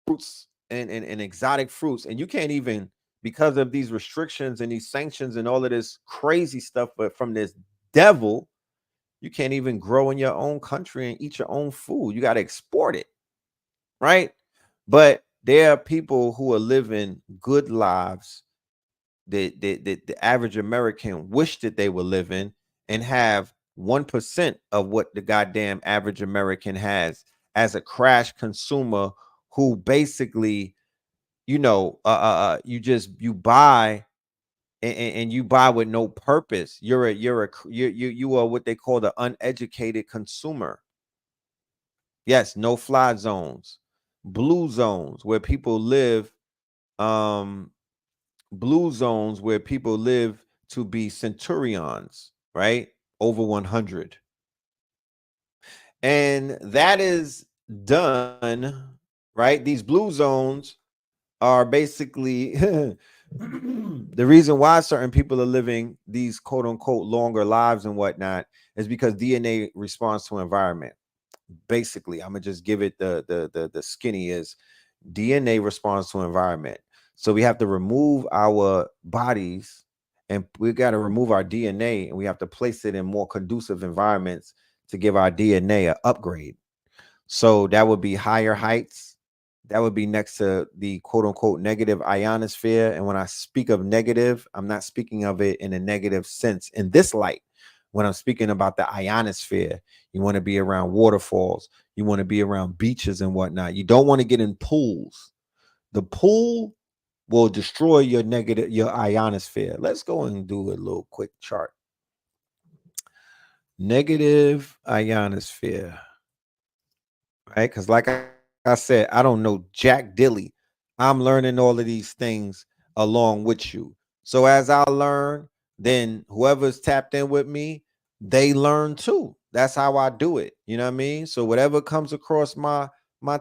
S1: fruits and exotic fruits, and you can't even, because of these restrictions and these sanctions and all of this crazy stuff, but from this devil, you can't even grow in your own country and eat your own food. You got to export it, right? But there are people who are living good lives that the average American wish that they were living, and have 1% of what the goddamn average American has as a crash consumer, who basically, you know, you buy and you buy with no purpose. You are what they call the uneducated consumer. Yes, no fly zones, blue zones where people live, blue zones where people live to be centurions, right? Over 100. And that is done, right? These blue zones are basically the reason why certain people are living these quote unquote longer lives and whatnot is because DNA responds to environment. Basically, I'm gonna just give it the skinny is DNA responds to environment. So we have to remove our bodies, and we got to remove our DNA, and we have to place it in more conducive environments to give our DNA an upgrade. So that would be higher heights. That would be next to the quote unquote negative ionosphere. And when I speak of negative, I'm not speaking of it in a negative sense in this light. When I'm speaking about the ionosphere, you want to be around waterfalls, you want to be around beaches and whatnot. You don't want to get in pools. The pool will destroy your ionosphere. Let's go and do a little quick chart. Negative ionosphere, right? Because like I said, I don't know Jack Dilly. I'm learning all of these things along with you. So as I learn, then whoever's tapped in with me, they learn too. That's how I do it. You know what I mean? So whatever comes across my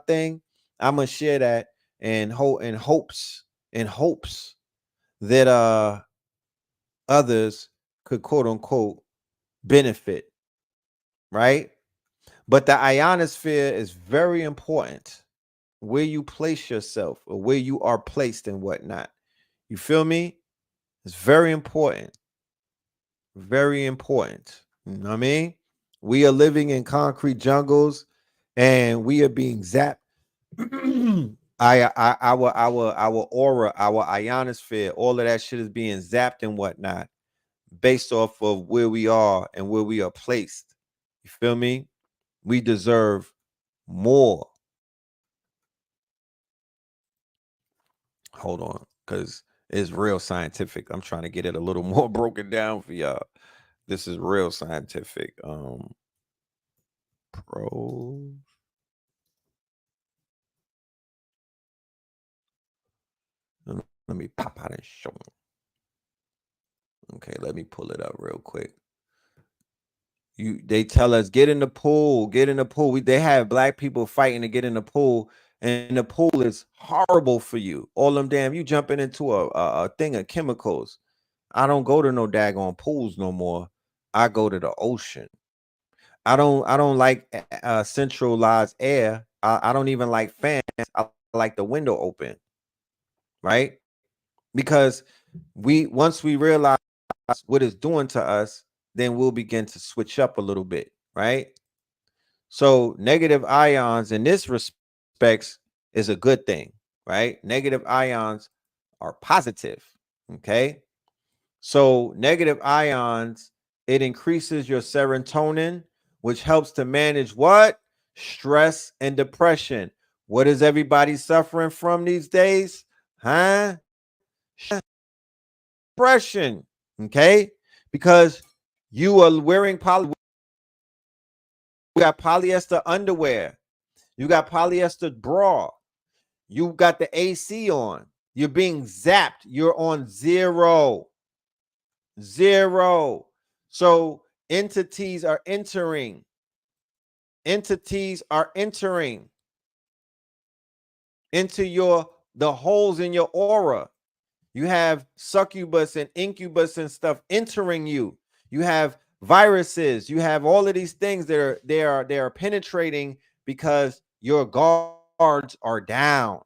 S1: thing, I'm gonna share that and hopes that others could quote unquote benefit, right? But the ionosphere is very important, where you place yourself or where you are placed and whatnot. You feel me? It's very important. Very important. You know what I mean? We are living in concrete jungles and we are being zapped. Our aura, our ionosphere, all of that shit is being zapped and whatnot based off of where we are and where we are placed. You feel me? We deserve more. Hold on, because it's real scientific. I'm trying to get it a little more broken down for y'all. This is real scientific. Pro. Let me pop out and show them. Okay, let me pull it up real quick. They tell us get in the pool, get in the pool. They have black people fighting to get in the pool, and the pool is horrible for you. All them damn, you jumping into a thing of chemicals. I don't go to no daggone pools no more. I go to the ocean. I don't like centralized air. I don't even like fans. I like the window open, right? Because once we realize what it's doing to us, then we'll begin to switch up a little bit, right? So negative ions in this respects is a good thing, right? Negative ions are positive, okay? So negative ions, it increases your serotonin, which helps to manage what? Stress and depression. What is everybody suffering from these days? Huh? Depression, okay? Because you are wearing you got polyester underwear, you got polyester bra, you got the AC on, you're being zapped, you're on zero. So entities are entering into the holes in your aura. You have succubus and incubus and stuff entering you. You have viruses. You have all of these things that are penetrating because your guards are down.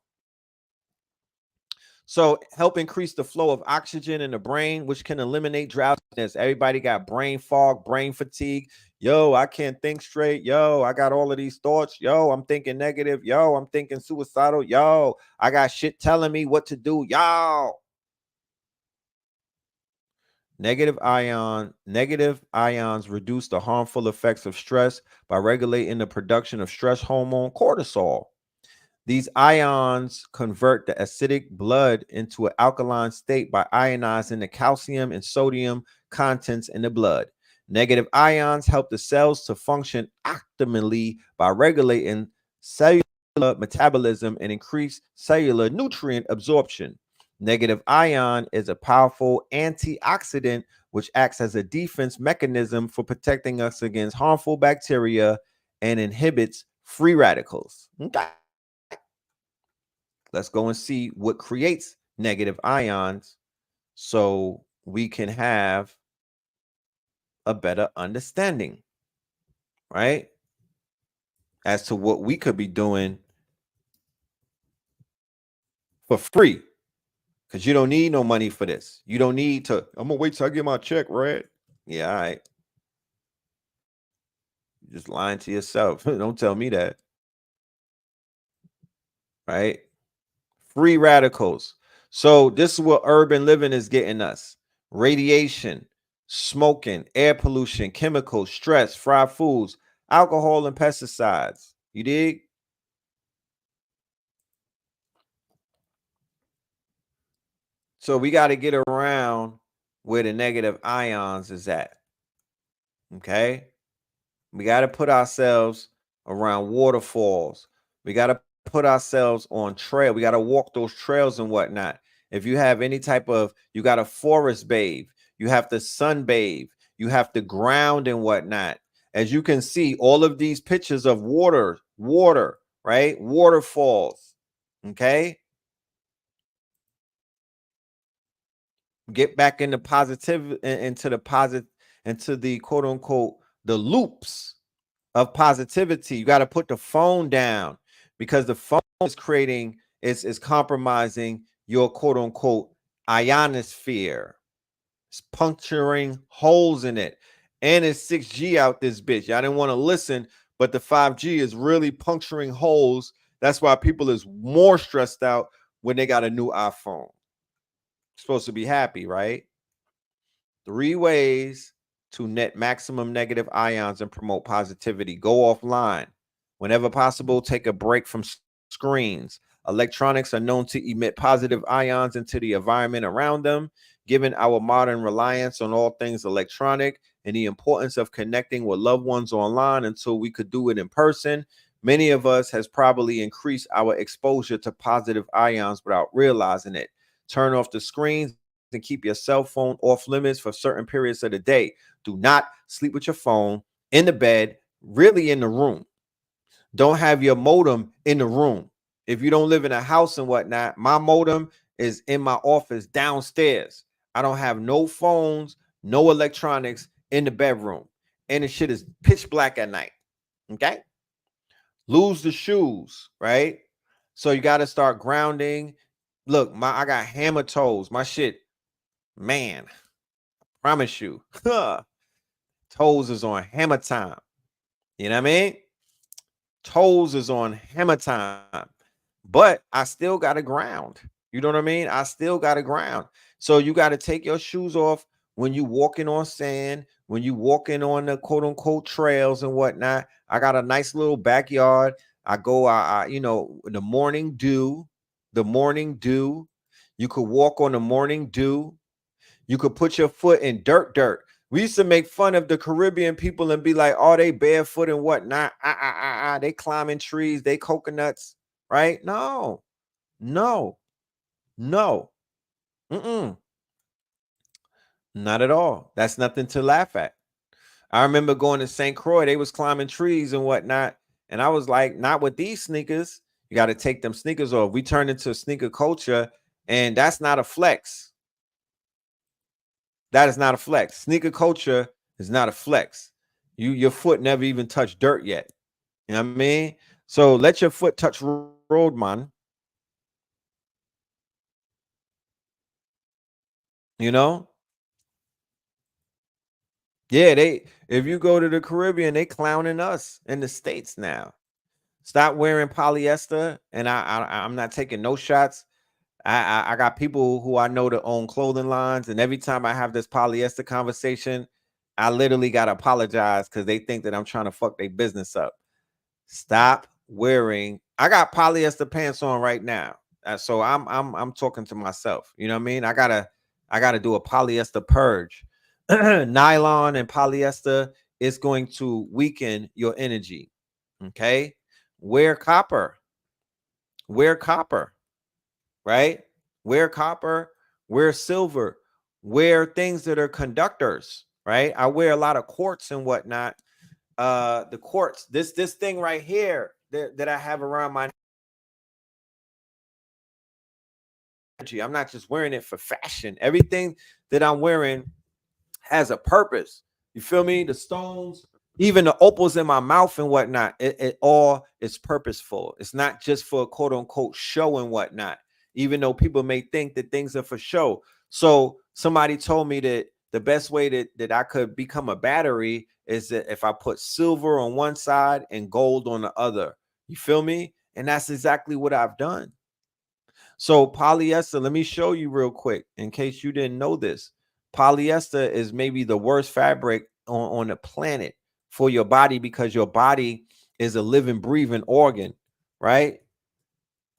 S1: So help increase the flow of oxygen in the brain, which can eliminate drowsiness. Everybody got brain fog, brain fatigue. Yo, I can't think straight. Yo, I got all of these thoughts. Yo, I'm thinking negative. Yo, I'm thinking suicidal. Yo, I got shit telling me what to do. Yo. Negative ions reduce the harmful effects of stress by regulating the production of stress hormone cortisol. These ions convert the acidic blood into an alkaline state by ionizing the calcium and sodium contents in the blood. Negative ions help the cells to function optimally by regulating cellular metabolism and increase cellular nutrient absorption. Negative ion is a powerful antioxidant which acts as a defense mechanism for protecting us against harmful bacteria and inhibits free radicals. Okay. Let's go and see what creates negative ions so we can have a better understanding, right? As to what we could be doing for free. Because you don't need no money for this. You don't need to, I'm going to wait till I get my check, right? Yeah, all right. You're just lying to yourself. Don't tell me that. Right? Free radicals. So this is what urban living is getting us. Radiation, smoking, air pollution, chemicals, stress, fried foods, alcohol, and pesticides. You dig? So we got to get around where the negative ions is at. Okay? We got to put ourselves around waterfalls. We got to put ourselves on trail. We got to walk those trails and whatnot. If you have any type of, you got a forest bathe, you have to sun bathe, you have to ground and whatnot. As you can see, all of these pictures of water, right? Waterfalls. Okay. Get back into positive, into the quote unquote, the loops of positivity. You got to put the phone down because the phone is compromising your quote unquote ionosphere. It's puncturing holes in it. And it's 6G out this bitch. Y'all didn't want to listen, but the 5G is really puncturing holes. That's why people is more stressed out when they got a new iPhone. Supposed to be happy, right? 3 ways to net maximum negative ions and promote positivity. Go offline. Whenever possible, take a break from screens. Electronics are known to emit positive ions into the environment around them. Given our modern reliance on all things electronic and the importance of connecting with loved ones online until we could do it in person, many of us has probably increased our exposure to positive ions without realizing it. Turn off the screens and keep your cell phone off limits for certain periods of the day. Do not sleep with your phone in the bed, really in the room. Don't have your modem in the room. If you don't live in a house and whatnot, my modem is in my office downstairs. I don't have no phones, no electronics in the bedroom. and the shit is pitch black at night. Okay. Lose the shoes, right? So you got to start grounding. Look, I got hammer toes. My shit, man, promise you, toes is on hammer time. You know what I mean? Toes is on hammer time, but I still got to ground. You know what I mean? I still got to ground. So you got to take your shoes off when you walking on sand, when you walking on the quote unquote trails and whatnot. I got a nice little backyard. I go, you know, the morning dew, the morning dew. You could walk on the morning dew. You could put your foot in dirt. We used to make fun of the Caribbean people and be like, oh, they barefoot and whatnot. They climbing trees, they coconuts, right? No. Mm-mm. Not at all. That's nothing to laugh at. I remember going to St. Croix, they was climbing trees and whatnot. And I was like, not with these sneakers. You got to take them sneakers off. We turned into sneaker culture, and that's not a flex. That is not a flex. Sneaker culture is not a flex. Your foot never even touched dirt yet. You know what I mean? So let your foot touch road, man. You know? Yeah, if you go to the Caribbean, they clowning us in the States now. Stop wearing polyester, and I'm not taking no shots. I got people who I know that own clothing lines, and every time I have this polyester conversation, I literally gotta apologize because they think that I'm trying to fuck their business up. Stop wearing. I got polyester pants on right now, so I'm talking to myself. You know what I mean? I gotta do a polyester purge. Nylon and polyester is going to weaken your energy. Okay, wear copper. Wear copper. Right? Wear copper, wear silver, wear things that are conductors, right? I wear a lot of quartz and whatnot. The quartz, this thing right here that I have around my energy. I'm not just wearing it for fashion. Everything that I'm wearing has a purpose. You feel me? The stones, even the opals in my mouth and whatnot, it all is purposeful. It's not just for quote unquote show and whatnot, even though people may think that things are for show. So somebody told me that the best way that I could become a battery is that if I put silver on one side and gold on the other. You feel me? And that's exactly what I've done. So polyester, let me show you real quick in case you didn't know this. Polyester is maybe the worst fabric on the planet for your body because your body is a living, breathing organ, right?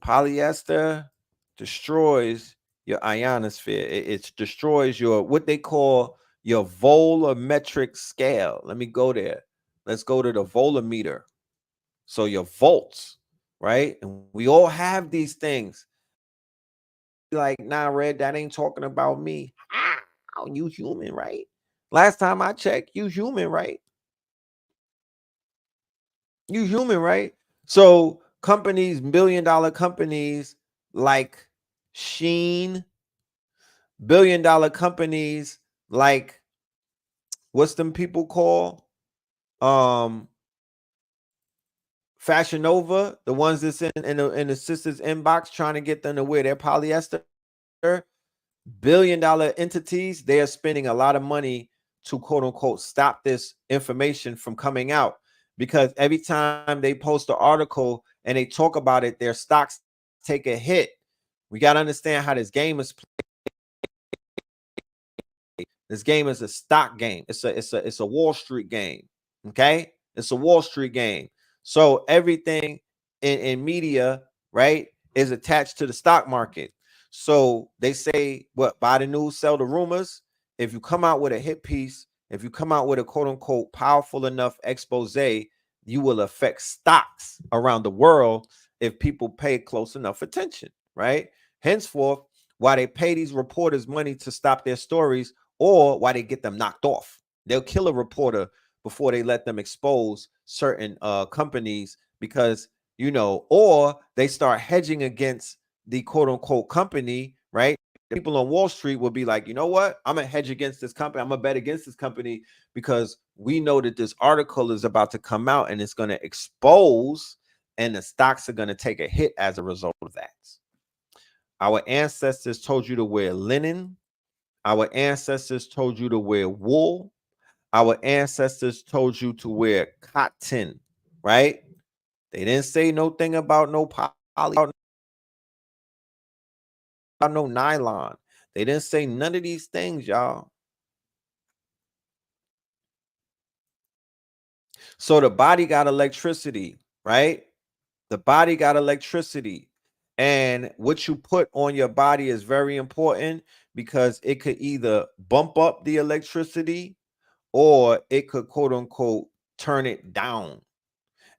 S1: Polyester destroys your ionosphere. It destroys your what they call your volumetric scale. Let me go there. Let's go to the volumeter. So your volts, right? And we all have these things. Like, nah, Red, that ain't talking about me. How? You human, right? Last time I checked, you human, right? You human, right? So companies, $1 billion companies like Sheen, $1 billion companies like what's them people call? Fashion Nova, the ones that's in the sisters inbox trying to get them to wear their polyester. $1 billion entities, they are spending a lot of money to quote unquote stop this information from coming out because every time they post an article and they talk about it, their stocks take a hit. We got to understand how this game is played. This game is a stock game. It's a Wall Street game. Okay, it's a Wall Street game. So everything in media, right, is attached to the stock market. So they say, what, buy the news, sell the rumors. If you come out with a hit piece, if you come out with a quote unquote powerful enough expose, you will affect stocks around the world if people pay close enough attention, right? Henceforth, why they pay these reporters money to stop their stories or why they get them knocked off. They'll kill a reporter before they let them expose certain companies because, you know, or they start hedging against the quote unquote company, right? people on Wall Street will be like, you know what? I'm gonna hedge against this company. I'm gonna bet against this company because we know that this article is about to come out and it's gonna expose, and the stocks are gonna take a hit as a result of that. Our ancestors told you to wear linen. Our ancestors told you to wear wool. Our ancestors told you to wear cotton, right? They didn't say no thing about no poly, about no nylon. They didn't say none of these things, y'all. So the body got electricity, right? The body got electricity. And what you put on your body is very important because it could either bump up the electricity or it could, quote unquote, turn it down.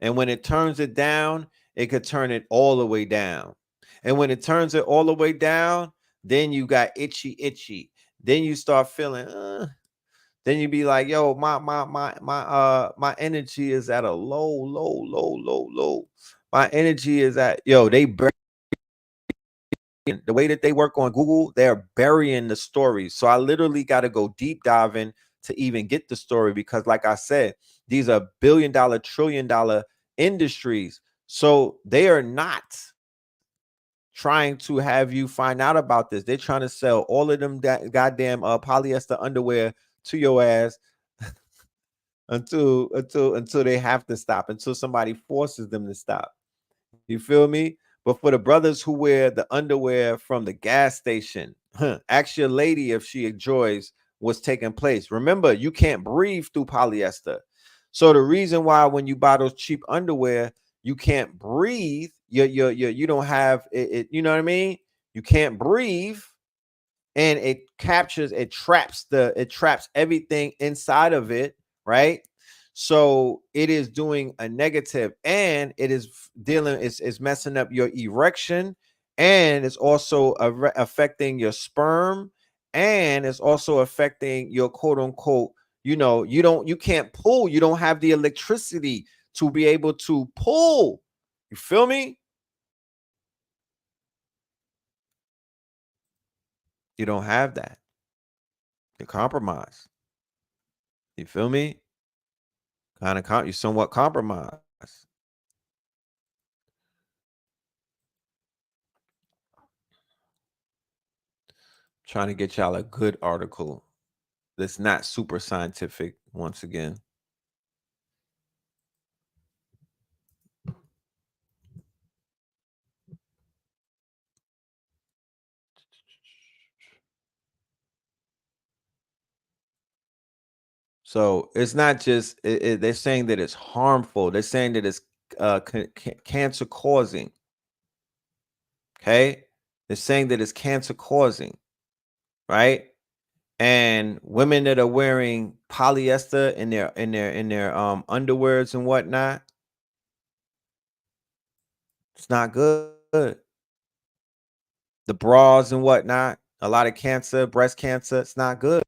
S1: And when it turns it down, it could turn it all the way down. And when it turns it all the way down, then you got itchy. Then you start feeling, then you be like, yo, my energy is at a low. My energy is at, yo, they bury the way that they work on Google, they're burying the stories. So I literally got to go deep diving to even get the story because, like I said, these are billion-dollar, trillion-dollar industries. So they are not trying to have you find out about this. They're trying to sell all of them goddamn polyester underwear to your ass until they have to stop, until somebody forces them to stop. You feel me? But for the brothers who wear the underwear from the gas station, ask your lady if she enjoys what's taking place. Remember, you can't breathe through polyester. So the reason why when you buy those cheap underwear, you can't breathe, you don't have it, you know what I mean? You can't breathe, and it traps everything inside of it, right? So it is doing a negative, and it is it's messing up your erection, and it's also affecting your sperm, and it's also affecting your, quote unquote, you can't pull, you don't have the electricity to be able to pull. You feel me? You don't have that. You're compromised. You feel me? You're somewhat compromised. Trying to get y'all a good article that's not super scientific once again. So it's not just they're saying that it's harmful. They're saying that it's cancer causing. Okay, they're saying that it's cancer causing, right? And women that are wearing polyester in their underwears and whatnot, it's not good. The bras and whatnot, a lot of cancer, breast cancer, it's not good.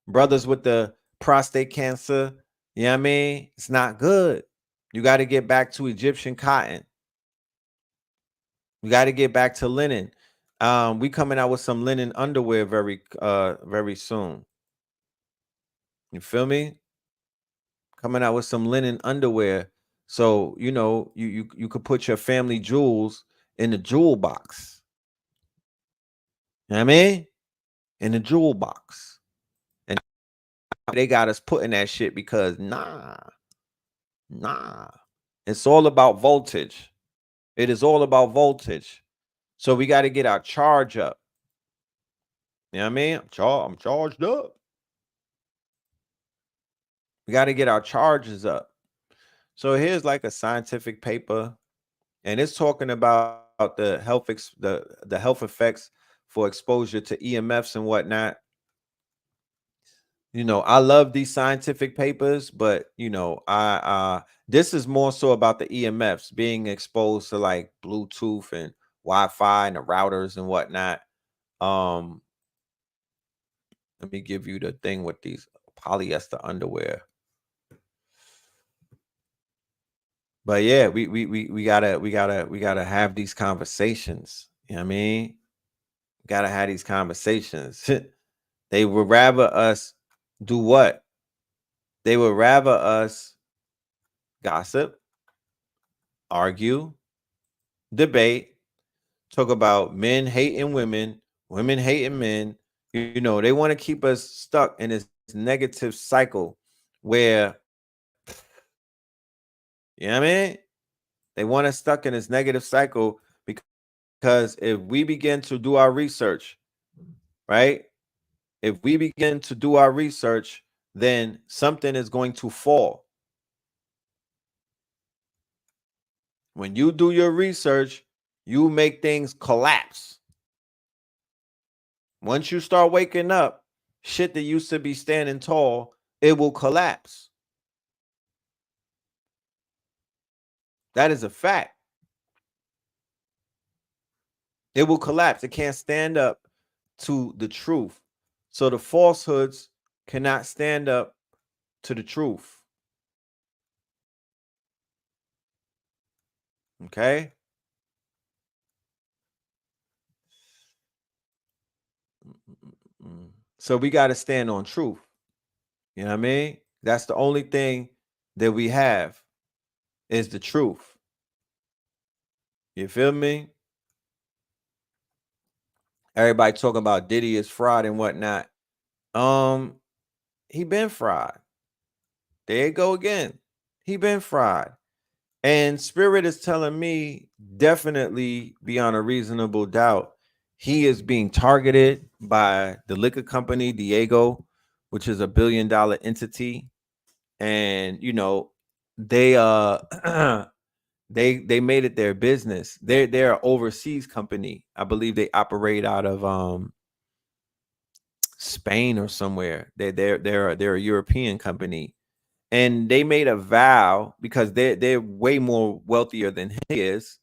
S1: Brothers with the prostate cancer, you know what I mean? It's not good. You got to get back to Egyptian cotton. We got to get back to linen. We coming out with some linen underwear very soon. You feel me? Coming out with some linen underwear. So, you could put your family jewels in the jewel box. You know what I mean? In the jewel box. And they got us putting that shit because nah. It's all about voltage. It is all about voltage. So we got to get our charge up. You know what I mean? I'm charged up. We got to get our charges up. So here's like a scientific paper, and it's talking about the health effects for exposure to EMFs and whatnot. I love these scientific papers, but this is more so about the EMFs being exposed to like Bluetooth and Wi-Fi and the routers and whatnot. Let me give you the thing with these polyester underwear. But yeah, we gotta have these conversations. You know what I mean? Gotta have these conversations. They would rather us do what? They would rather us gossip, argue, debate, talk about men hating women, women hating men. You know, they want to keep us stuck in this negative cycle where, you know what I mean? They want us stuck in this negative cycle because if we begin to do our research, right? If we begin to do our research, then something is going to fall. When you do your research, you make things collapse. Once you start waking up, shit that used to be standing tall, it will collapse. That is a fact. It will collapse. It can't stand up to the truth. So the falsehoods cannot stand up to the truth. Okay? So we got to stand on truth. You know what I mean? That's the only thing that we have is the truth. You feel me? Everybody talking about Diddy is fraud and whatnot. He been fried. There you go again. He been fried. And Spirit is telling me definitely beyond a reasonable doubt, he is being targeted by the liquor company, Diego, which is $1 billion entity. And, you know, they they made it their business. They're an overseas company. I believe they operate out of Spain or somewhere. They're a European company. And they made a vow because they're way more wealthier than he is.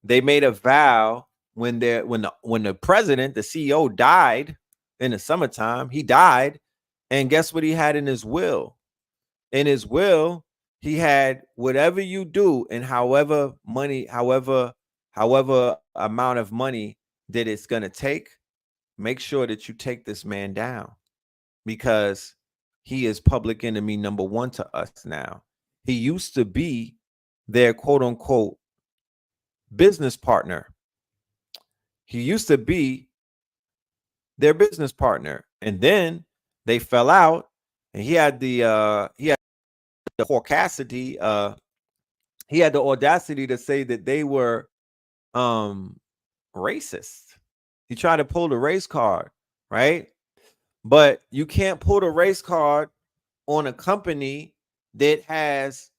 S1: They made a vow when the president, the CEO, died in the summertime. He died, and guess what he had in his will? In his will, he had whatever you do and however amount of money that it's gonna take, make sure that you take this man down because he is public enemy number one to us now. He used to be their quote unquote business partner. He used to be their business partner. And then they fell out and he had the audacity, to say that they were racist. He tried to pull the race card, right? But you can't pull the race card on a company that has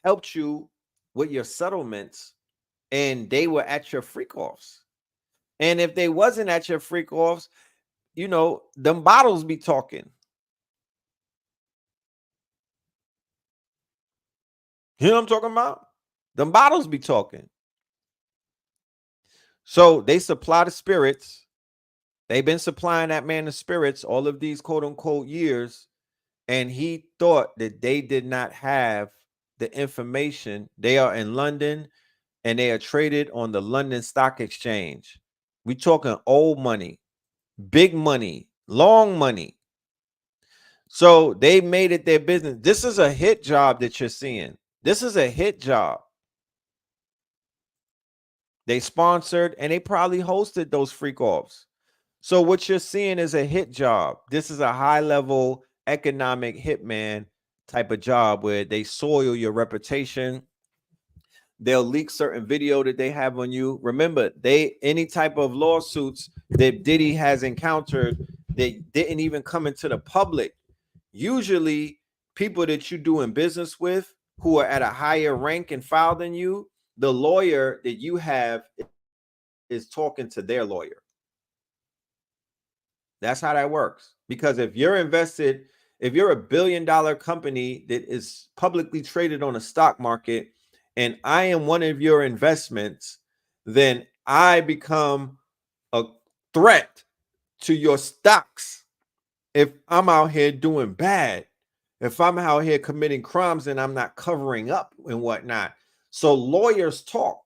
S1: helped you with your settlements and they were at your freak offs. And if they wasn't at your freak offs, you know, them bottles be talking. You know what I'm talking about? Them bottles be talking. So they supply the spirits. They've been supplying that man the spirits all of these quote unquote years. And he thought that they did not have the information. They are in London and they are traded on the London Stock Exchange. We talking old money, big money, long money. So they made it their business. This is a hit job that you're seeing. This is a hit job. They sponsored and they probably hosted those freak offs. So what you're seeing is a hit job. This is a high level economic hitman type of job where they soil your reputation. They'll leak certain video that they have on you. Remember, any type of lawsuits that Diddy has encountered that didn't even come into the public. Usually people that you're doing business with who are at a higher rank and file than you, the lawyer that you have is talking to their lawyer. That's how that works. Because if you're invested, if you're $1 billion company that is publicly traded on a stock market, and I am one of your investments, then I become a threat to your stocks. If I'm out here doing bad, if I'm out here committing crimes and I'm not covering up and whatnot. So lawyers talk.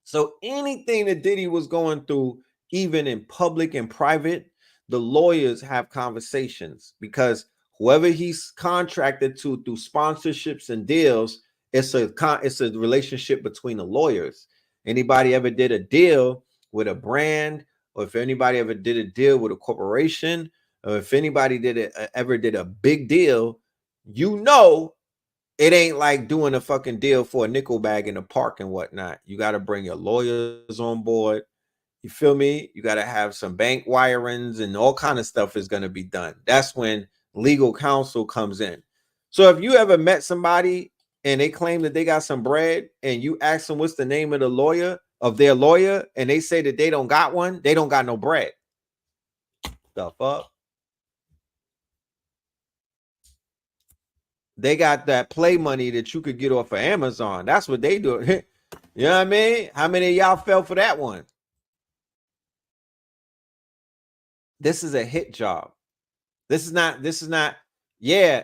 S1: So anything that Diddy was going through, even in public and private, the lawyers have conversations because whoever he's contracted to through sponsorships and deals, it's a relationship between the lawyers. Anybody ever did a deal with a brand, or if anybody ever did a deal with a corporation, or if anybody ever did a big deal, you know, it ain't like doing a fucking deal for a nickel bag in the park and whatnot. You got to bring your lawyers on board. You feel me? You got to have some bank wirings and all kind of stuff is going to be done. That's when legal counsel comes in. So if you ever met somebody and they claim that they got some bread and you ask them what's the name of their lawyer, and they say that they don't got one, they don't got no bread. The fuck? They got that play money that you could get off of Amazon. That's what they do. You know what I mean? How many of y'all fell for that one? This is a hit job. This is not, yeah.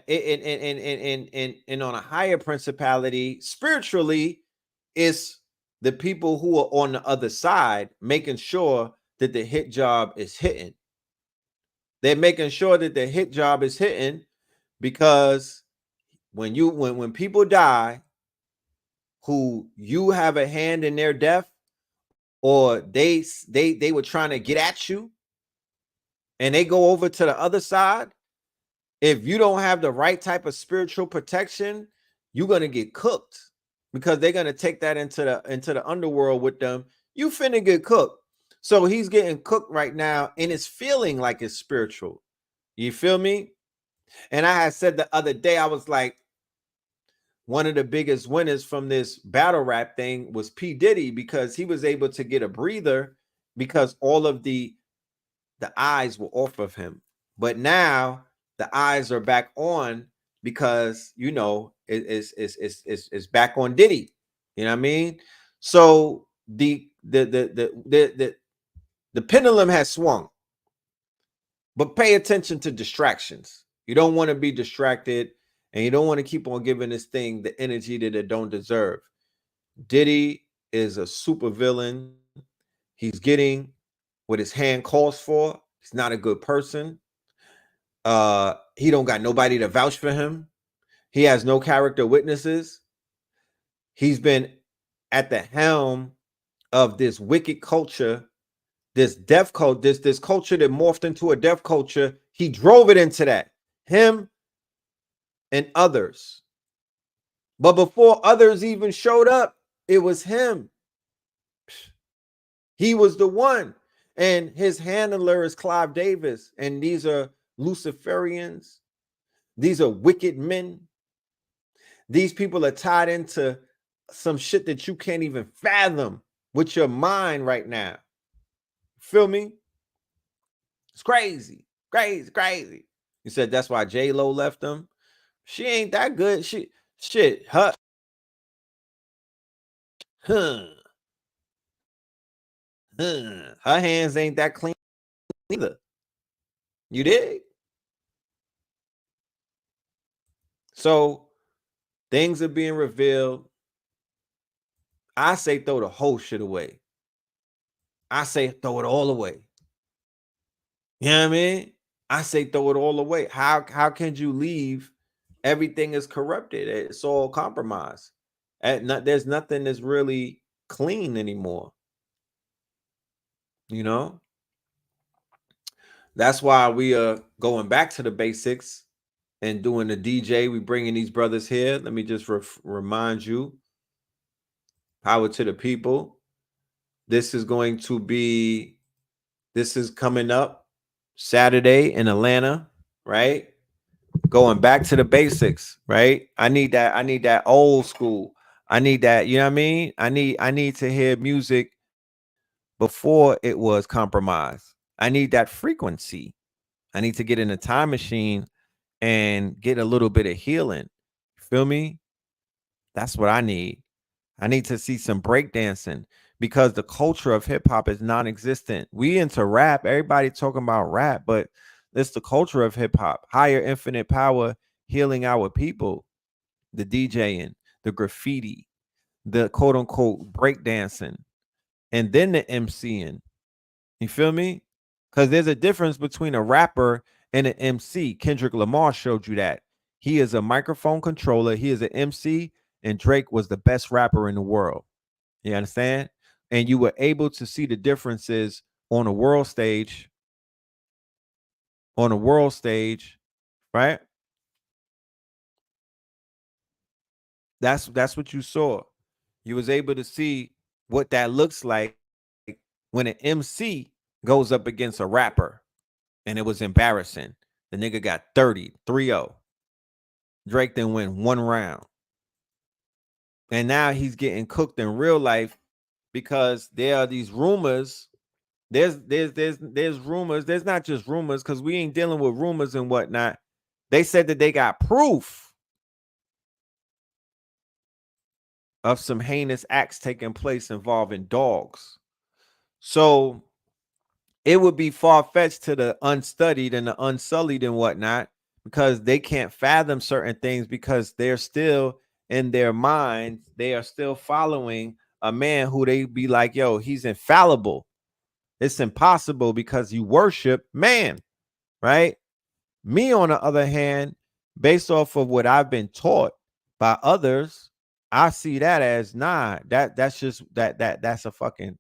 S1: And on a higher principality, spiritually, it's the people who are on the other side making sure that the hit job is hitting. They're making sure that the hit job is hitting because when people die who you have a hand in their death, or they were trying to get at you and they go over to the other side, if you don't have the right type of spiritual protection, you're going to get cooked because they're going to take that into the underworld with them. You finna get cooked. So he's getting cooked right now and it's feeling like it's spiritual. You feel me? And I had said the other day, I was like, one of the biggest winners from this battle rap thing was P. Diddy, because he was able to get a breather because all of the eyes were off of him. But now the eyes are back on because, you know, it's back on Diddy. You know what I mean? So the pendulum has swung. But pay attention to distractions. You don't want to be distracted, and you don't want to keep on giving this thing the energy that it don't deserve. Diddy is a super villain. He's getting what his hand calls for. He's not a good person. He don't got nobody to vouch for him. He has no character witnesses. He's been at the helm of this wicked culture, this death cult, this culture that morphed into a death culture. He drove it into that. Him and others. But before others even showed up, it was him. He was the one. And his handler is Clive Davis. And these are Luciferians. These are wicked men. These people are tied into some shit that you can't even fathom with your mind right now. Feel me? It's crazy. Crazy. You said that's why J-Lo left him. She ain't that good. Her hands ain't that clean either. You dig? So things are being revealed. I say throw the whole shit away. I say throw it all away. You know what I mean? I say throw it all away. How can you leave? Everything is corrupted. It's all compromised. There's nothing that's really clean anymore. You know? That's why we are going back to the basics and doing the DJ. We bringing these brothers here. Let me just remind you. Power to the people. This is coming up Saturday in Atlanta, right? Going back to the basics, right? I need that old school. I need that, you know what I mean? I need to hear music before it was compromised. I need that frequency. I need to get in a time machine and get a little bit of healing. Feel me? That's what I need. I need to see some breakdancing because the culture of hip hop is non-existent. We into rap. Everybody talking about rap, but it's the culture of hip hop. Higher infinite power, healing our people. The DJing, the graffiti, the quote unquote breakdancing, and then the MCing. You feel me? Because there's a difference between a rapper and an MC. Kendrick Lamar showed you that. He is a microphone controller. He is an MC, and Drake was the best rapper in the world. You understand? And you were able to see the differences on a world stage. On a world stage, right? That's what you saw. You was able to see what that looks like when an MC goes up against a rapper, and it was embarrassing. The nigga got 30, 3-0. Drake then went 1 round. And now he's getting cooked in real life because there are these rumors. There's rumors. There's not just rumors, because we ain't dealing with rumors and whatnot. They said that they got proof of some heinous acts taking place involving dogs. So it would be far-fetched to the unstudied and the unsullied and whatnot, because they can't fathom certain things, because they're still in their minds. They are still following a man who they be like, yo, he's infallible. It's impossible because you worship man, right? Me, on the other hand, based off of what I've been taught by others, I see that as that's just that's a fucking,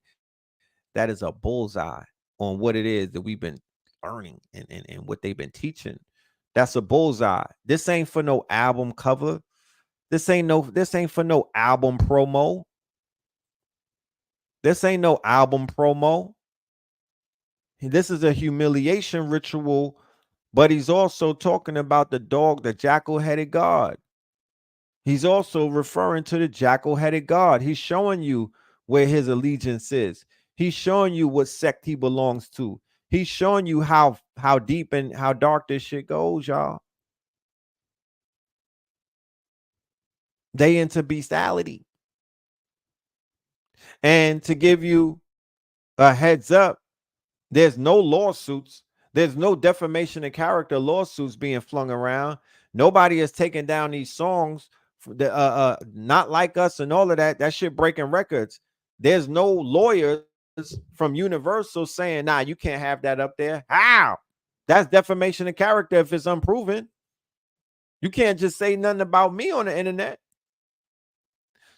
S1: that is a bullseye on what it is that we've been learning and what they've been teaching. That's a bullseye. This ain't for no album cover. This ain't for no album promo. This ain't no album promo. This is a humiliation ritual, but he's also talking about the dog, the jackal-headed god. He's also referring to the jackal-headed god. He's showing you where his allegiance is. He's showing you what sect he belongs to. He's showing you how deep and how dark this shit goes, y'all. They into bestiality. And to give you a heads up, there's no lawsuits. There's no defamation of character lawsuits being flung around. Nobody has taken down these songs. Not Like Us and all of that. That shit breaking records. There's no lawyers from Universal saying, nah, you can't have that up there. How? That's defamation of character if it's unproven. You can't just say nothing about me on the internet.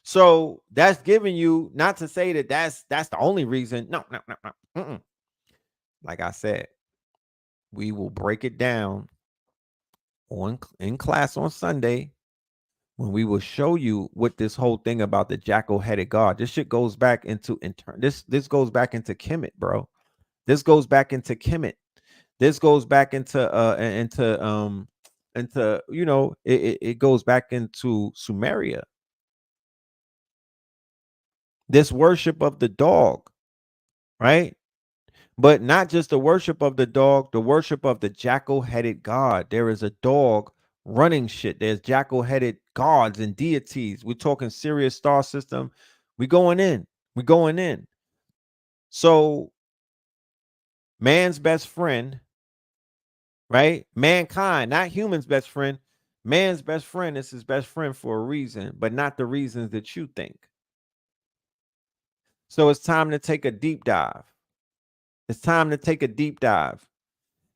S1: So that's giving you, not to say that that's the only reason. No. Like I said, we will break it down in class on Sunday, when we will show you what this whole thing about the jackal-headed god. This shit goes back into this goes back into Kemet, bro. This goes back into Kemet. This goes back into you know, it goes back into Sumeria. This worship of the dog, right? But not just the worship of the dog, the worship of the jackal-headed god. There is a dog running shit. There's jackal-headed gods and deities. We're talking Sirius star system. We're going in. So man's best friend, right? Mankind, not human's best friend. Man's best friend is his best friend for a reason, but not the reasons that you think. So it's time to take a deep dive.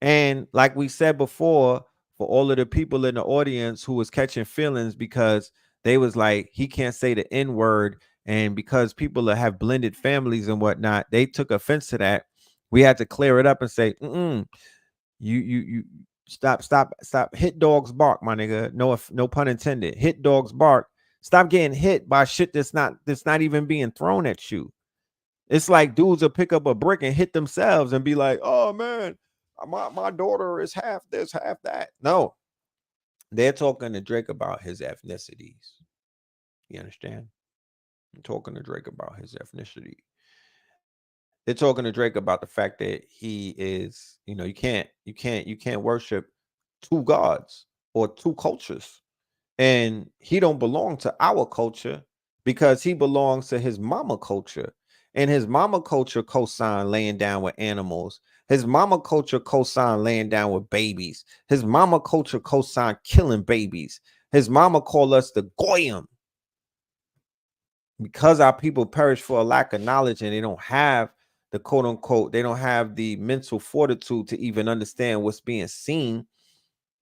S1: And like we said before, for all of the people in the audience who was catching feelings because they was like, he can't say the N-word, and because people that have blended families and whatnot, they took offense to that. We had to clear it up and say, you stop. Hit dogs bark, my nigga. No pun intended. Hit dogs bark. Stop getting hit by shit that's not even being thrown at you. It's like dudes will pick up a brick and hit themselves and be like, oh man, my daughter is half this, half that. No, they're talking to Drake about his ethnicities. You understand? I'm talking to Drake about his ethnicity. They're talking to Drake about the fact that he is, you know, you can't worship two gods or two cultures. And he don't belong to our culture because he belongs to his mama culture. And his mama culture co-sign laying down with animals. His mama culture co-sign laying down with babies. His mama culture co-sign killing babies. His mama call us the Goyim. Because our people perish for a lack of knowledge and they don't have the quote unquote, they don't have the mental fortitude to even understand what's being seen,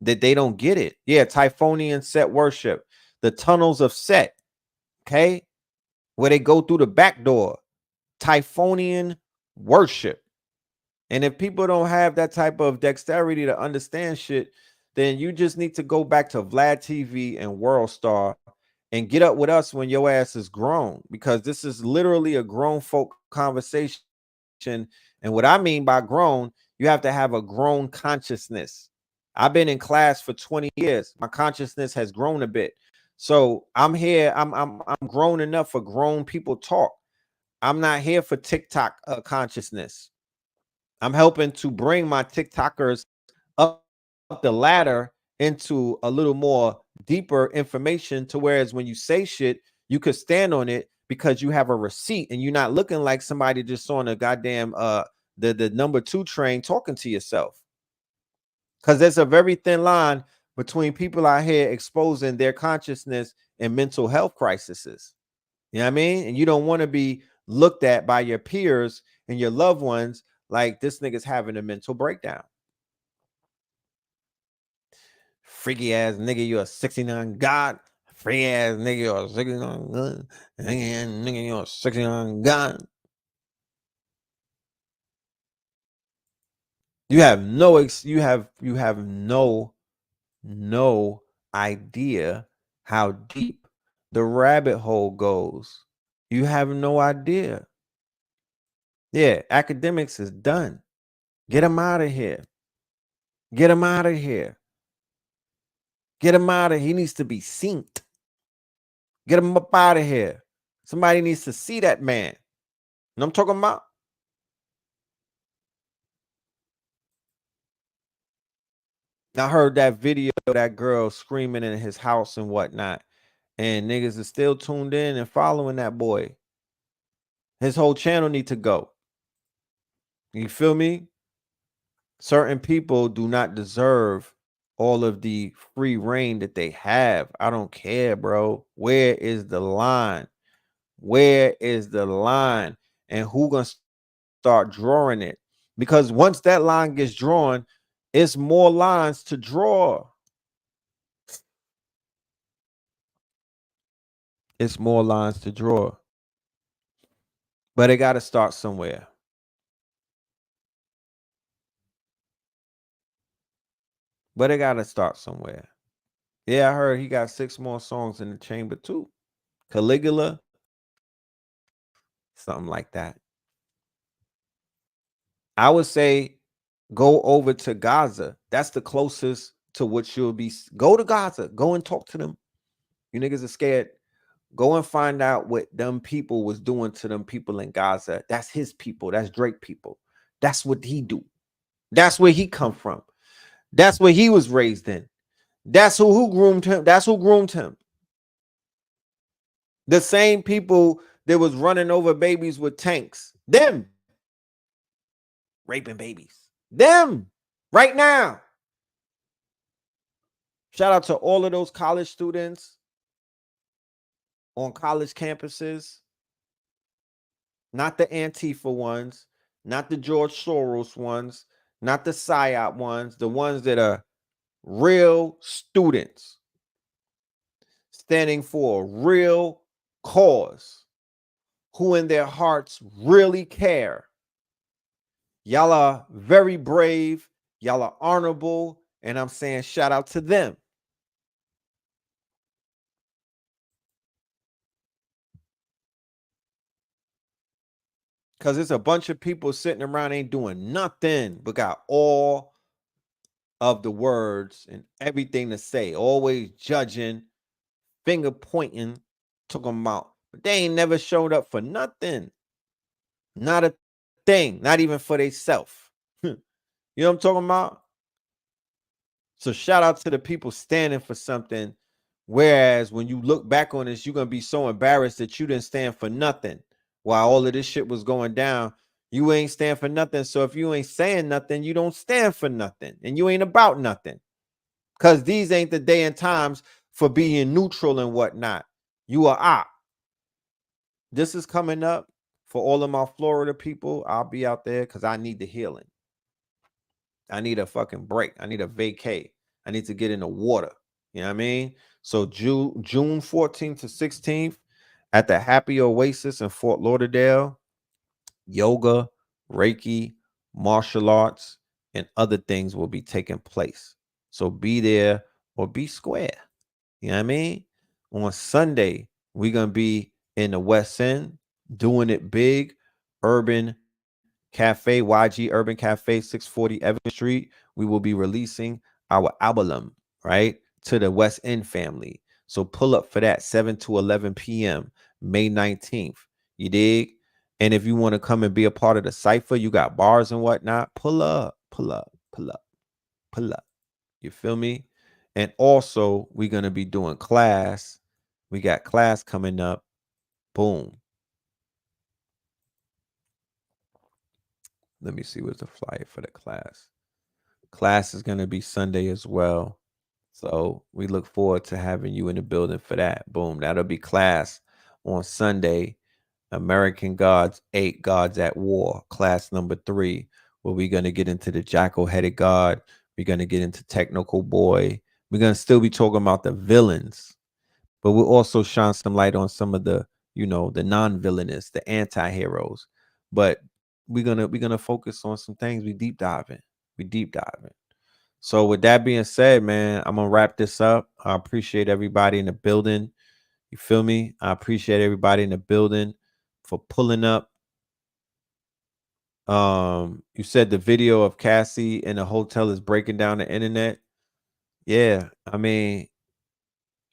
S1: that they don't get it. Yeah, Typhonian Set worship, the tunnels of Set, okay, where they go through the back door, Typhonian worship. And if people don't have that type of dexterity to understand shit, then you just need to go back to Vlad TV and World Star and get up with us when your ass is grown, because this is literally a grown folk conversation. And what I mean by grown, you have to have a grown consciousness. I've been in class for 20 years. My consciousness has grown a bit. So I'm here. I'm grown enough for grown people talk. I'm not here for TikTok consciousness. I'm helping to bring my TikTokers up the ladder into a little more deeper information, to whereas when you say shit, you could stand on it because you have a receipt and you're not looking like somebody just on a goddamn the number 2 train talking to yourself. Because there's a very thin line between people out here exposing their consciousness and mental health crises. You know what I mean? And you don't want to be looked at by your peers and your loved ones like this nigga's having a mental breakdown. Freaky ass nigga, you're a 69 god. Freaky ass nigga, you're a 69 god. Nigga, you're a 69 god. You have no no idea how deep the rabbit hole goes. You have no idea. Yeah, academics is done. Get him out of here. Get him out of here. Get him out of here. He needs to be synced. Get him up out of here. Somebody needs to see that man. You know what I'm talking about? I heard that video of that girl screaming in his house and whatnot. And niggas is still tuned in and following that boy. His whole channel need to go. You feel me? Certain people do not deserve all of the free reign that they have. I don't care, bro. Where is the line? Where is the line? And who gonna start drawing it? Because once that line gets drawn, it's more lines to draw. It's more lines to draw. But it got to start somewhere. But it got to start somewhere. Yeah, I heard he got 6 more songs in the chamber too. Caligula, something like that. I would say go over to Gaza. That's the closest to what you'll be. Go to Gaza. Go and talk to them. You niggas are scared. Go and find out what them people was doing to them people in Gaza. That's his people. That's Drake people. That's what he do. That's where he come from. That's where he was raised in. That's who groomed him. That's who groomed him. The same people that was running over babies with tanks. Them. Raping babies. Them. Right now. Shout out to all of those college students on college campuses. Not the Antifa ones. Not the George Soros ones. Not the PSYOP ones. The ones that are real students. Standing for a real cause. Who in their hearts really care. Y'all are very brave. Y'all are honorable. And I'm saying shout out to them. Because it's a bunch of people sitting around ain't doing nothing but got all of the words and everything to say. Always judging, finger pointing, talking about. But they ain't never showed up for nothing. Not a thing. Not even for themselves. You know what I'm talking about? So shout out to the people standing for something. Whereas when you look back on this, you're going to be so embarrassed that you didn't stand for nothing. While all of this shit was going down, you ain't stand for nothing. So if you ain't saying nothing, you don't stand for nothing. And you ain't about nothing. Because these ain't the day and times for being neutral and whatnot. You are op. This is coming up for all of my Florida people, I'll be out there because I need the healing. I need a fucking break. I need a vacay. I need to get in the water. You know what I mean? So June 14th to 16th at the Happy Oasis in Fort Lauderdale, yoga, Reiki, martial arts, and other things will be taking place. So be there or be square. You know what I mean? On Sunday, we're going to be in the West End doing it big. Urban Cafe, YG Urban Cafe, 640 Evan Street. We will be releasing our album, right, to the West End family. So pull up for that, 7 to 11 p.m., May 19th. You dig? And if you want to come and be a part of the cipher, you got bars and whatnot, pull up, pull up, pull up, pull up. You feel me? And also, we're going to be doing class. We got class coming up. Boom. Let me see what's the flyer for the class. Class is going to be Sunday as well. So we look forward to having you in the building for that. Boom. That'll be class on Sunday. American Gods, 8 Gods at War, class number 3, where we're going to get into the jackal-headed God. We're going to get into Technical Boy. We're going to still be talking about the villains, but we'll also shine some light on some of the, you know, the non-villainous, the anti-heroes. But we're gonna focus on some things. We deep diving. So with that being said, man, I'm gonna wrap this up. I appreciate everybody in the building. You feel me? I appreciate everybody in the building for pulling up. You said the video of Cassie in the hotel is breaking down the internet. Yeah, I mean,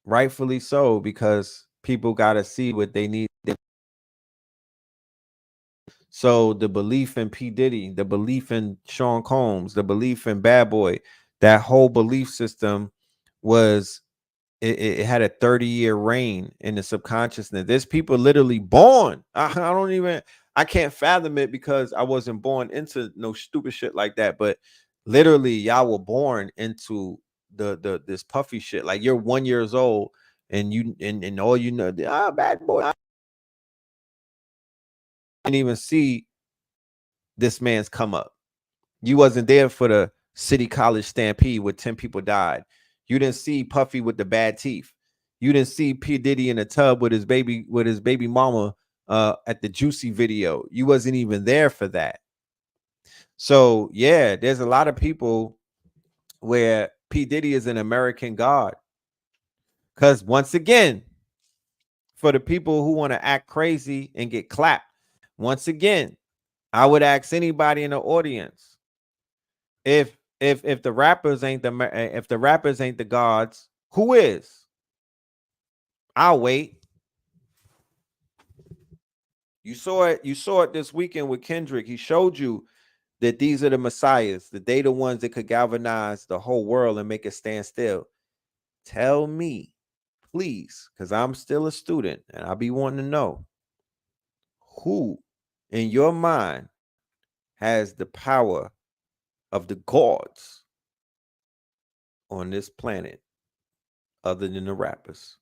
S1: rightfully so, because people gotta see what they need. So the belief in P. Diddy, the belief in Sean Combs, the belief in Bad Boy, that whole belief system was, it had a 30-year reign in the subconsciousness. There's people literally born. I can't fathom it because I wasn't born into no stupid shit like that. But literally, y'all were born into this puffy shit. Like you're 1 year old and you and all you know, Bad Boy. Didn't even see this man's come up. You wasn't there for the City College stampede where 10 people died. You didn't see Puffy with the bad teeth. You didn't see P. Diddy in a tub with his baby mama at the Juicy video. You wasn't even there for that. So yeah, there's a lot of people where P. Diddy is an American God. Because once again, for the people who want to act crazy and get clapped, once again, I would ask anybody in the audience, if the rappers ain't the gods, who is? I'll wait. You saw it this weekend with Kendrick. He showed you that these are the messiahs, that they the ones that could galvanize the whole world and make it stand still. Tell me, please, because I'm still a student and I'll be wanting to know, who in your mind has the power of the gods on this planet other than the rappers?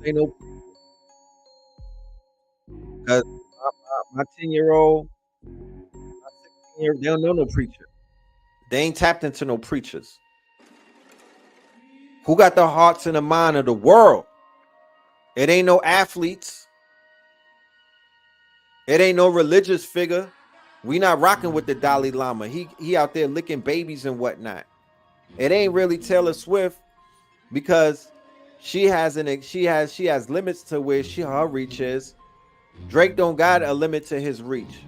S1: Ain't no, because my 10-year-old, my 16-year, they don't know no preacher. They ain't tapped into no preachers. Who got the hearts and the mind of the world? It ain't no athletes. It ain't no religious figure. We not rocking with the Dalai Lama. He out there licking babies and whatnot. It ain't really Taylor Swift, because she has limits to where her reach is. Drake don't got a limit to his reach.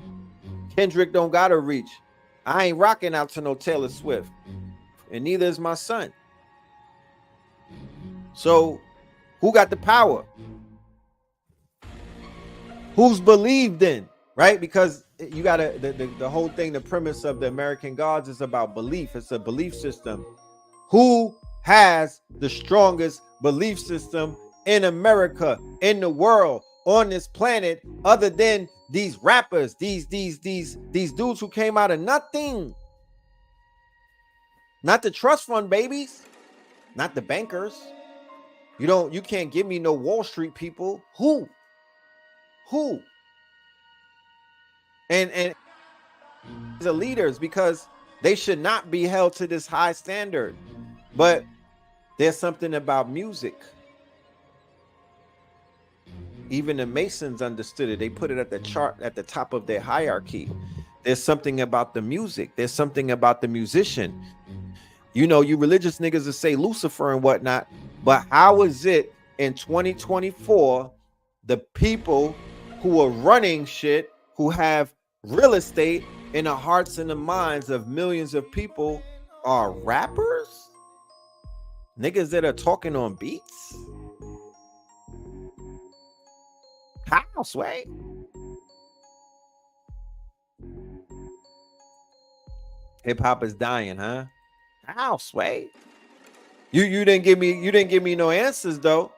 S1: Kendrick don't got a reach. I ain't rocking out to no Taylor Swift, and neither is my son. So who got the power? Who's believed in, right? Because you gotta, the whole thing, the premise of the American Gods is about belief. It's a belief system. Who has the strongest belief system in America, in the world, on this planet, other than these rappers, these dudes who came out of nothing? Not the trust fund babies, not the bankers. You can't give me no Wall Street people. Who? And the leaders, because they should not be held to this high standard. But there's something about music. Even the Masons understood it. They put it at the chart at the top of their hierarchy. There's something about the music. There's something about the musician. You know, you religious niggas that say Lucifer and whatnot, but how is it in 2024 the people who are running shit, who have real estate in the hearts and the minds of millions of people, are rappers? Niggas that are talking on beats? How, Sway? Hip hop is dying, huh? How, Sway? You didn't give me no answers though.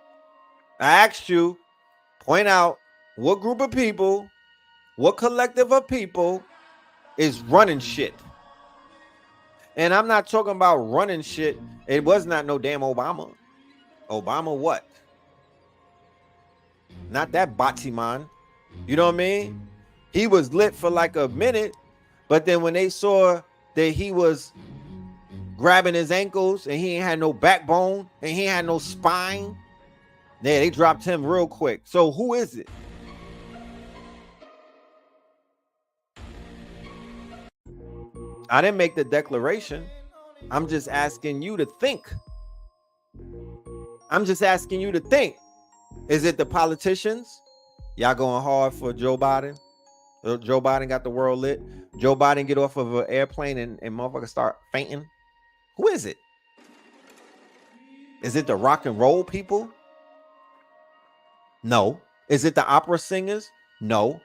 S1: I asked you, point out what group of people, what collective of people is running shit. And I'm not talking about running shit. It was not no damn Obama. Obama what? Not that Batiman. You know what I mean? He was lit for like a minute, but then when they saw that he was grabbing his ankles and he ain't had no backbone and he had no spine, yeah, they dropped him real quick. So who is it? I didn't make the declaration. I'm just asking you to think. Is it the politicians? Y'all going hard for Joe Biden? Joe Biden got the world lit. Joe Biden get off of an airplane and motherfuckers start fainting. Who is it? Is it the rock and roll people? No. Is it the opera singers? No.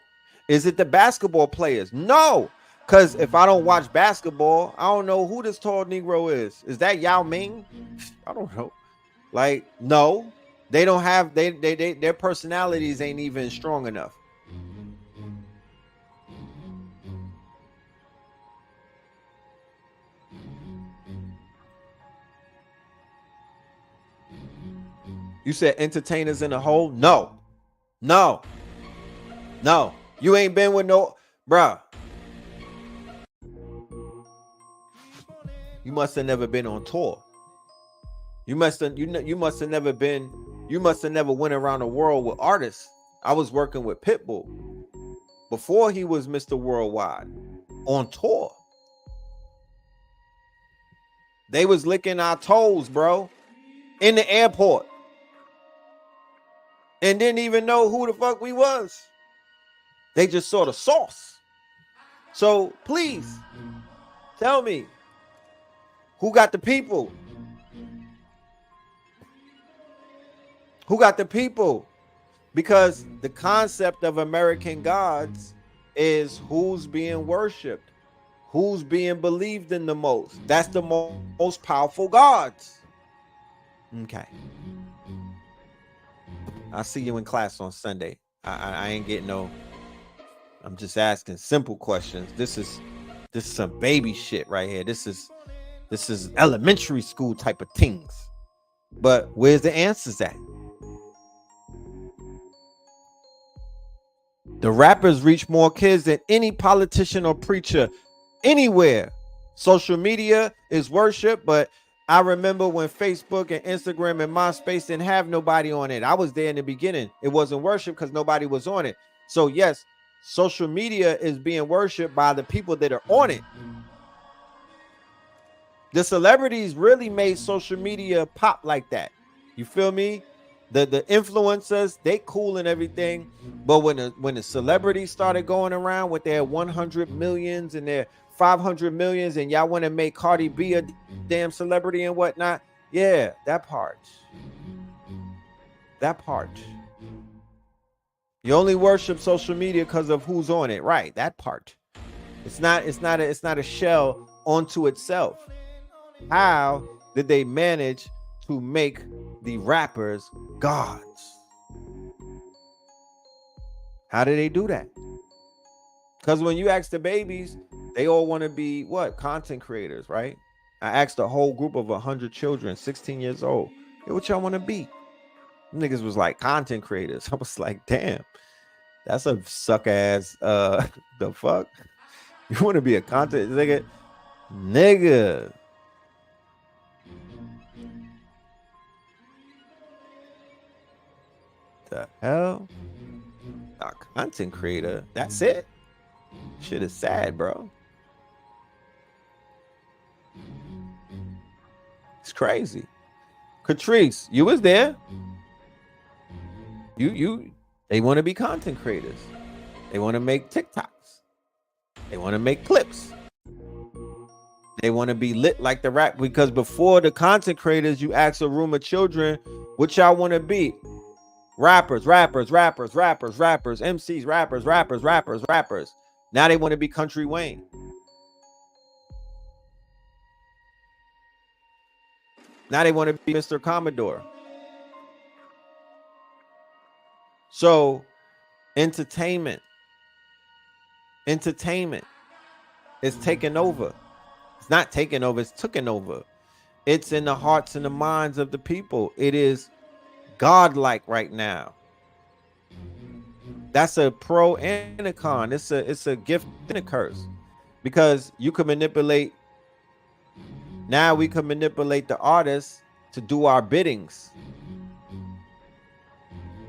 S1: Is it the basketball players? No. Because if I don't watch basketball, I don't know who this tall Negro is. Is that Yao Ming? I don't know. Like, no. They don't have, their personalities ain't even strong enough. You said entertainers in a whole? No. You ain't been with no, bruh. You must have never been on tour. You must have never went around the world with artists. I was working with Pitbull before he was Mr. Worldwide on tour. They was licking our toes, bro, in the airport. And didn't even know who the fuck we was. They just saw the sauce. So please tell me, who got the people? Who got the people? Because the concept of American gods is who's being worshipped, who's being believed in the most. That's the most powerful gods. Okay. I'll see you in class on Sunday. I ain't getting no. I'm just asking simple questions. This is some baby shit right here. This is elementary school type of things. But where's the answers at? The rappers reach more kids than any politician or preacher anywhere. Social media is worship, but I remember when Facebook and Instagram and MySpace didn't have nobody on it. I was there in the beginning. It wasn't worship because nobody was on it. So yes, social media is being worshiped by the people that are on it. The celebrities really made social media pop like that. You feel me? The influencers, they cool and everything, but when the celebrities started going around with their 100 millions and their 500 millions, and y'all want to make Cardi B a damn celebrity and whatnot, yeah, that part. You only worship social media because of who's on it, right? That part. It's not a shell onto itself. How did they manage to make the rappers gods? How did they do that? Because when you ask the babies, they all want to be what? Content creators, right? I asked a whole group of 100 children, 16 years old, hey, what y'all want to be? Niggas was like content creators. I was like, damn, that's a suck ass. The fuck? You want to be a content nigga? Nigga. The hell? A content creator? That's it? Shit is sad, bro. It's crazy. Catrice, you was there. They want to be content creators. They want to make TikToks. They want to make clips. They want to be lit like the rap, because before the content creators, you ask a room of children, what y'all want to be? Rappers, MCs, rappers. Now they want to be Country Wayne. Now they want to be Mr. Commodore. So entertainment is taking over. It's not taking over, it's taking over. It's in the hearts and the minds of the people. It is godlike right now. That's a pro and a con. It's a gift and a curse, because you can manipulate. Now we can manipulate the artists to do our biddings.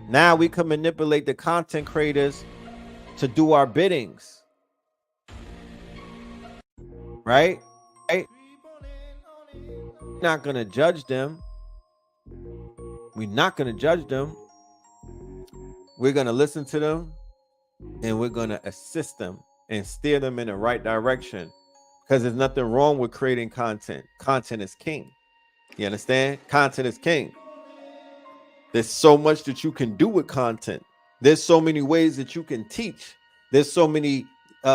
S1: Now we can manipulate the content creators to do our biddings. Right? We're not going to judge them. We're not going to judge them. We're going to listen to them, and we're going to assist them and steer them in the right direction, because there's nothing wrong with creating content. Content is king. You understand? Content is king. There's so much that you can do with content. There's so many ways that you can teach. There's so many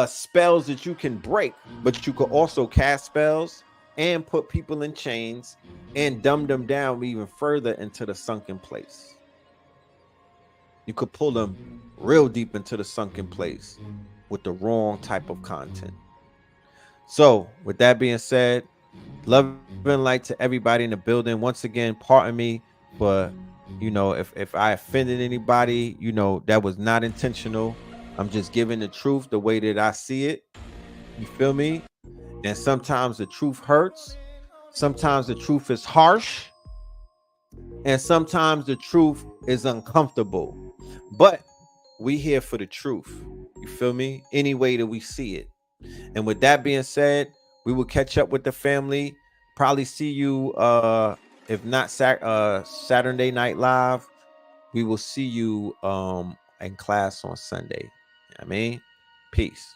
S1: spells that you can break, but you could also cast spells and put people in chains and dumb them down even further into the sunken place. You could pull them real deep into the sunken place with the wrong type of content. So with that being said, love and light to everybody in the building. Once again, pardon me for, if I offended anybody, that was not intentional. I'm just giving the truth the way that I see it. You feel me? And sometimes the truth hurts. Sometimes the truth is harsh. And sometimes the truth is uncomfortable. But we here for the truth. You feel me? Any way that we see it. And with that being said, we will catch up with the family. Probably see you, if not Saturday Night Live, we will see you in class on Sunday. I mean, peace.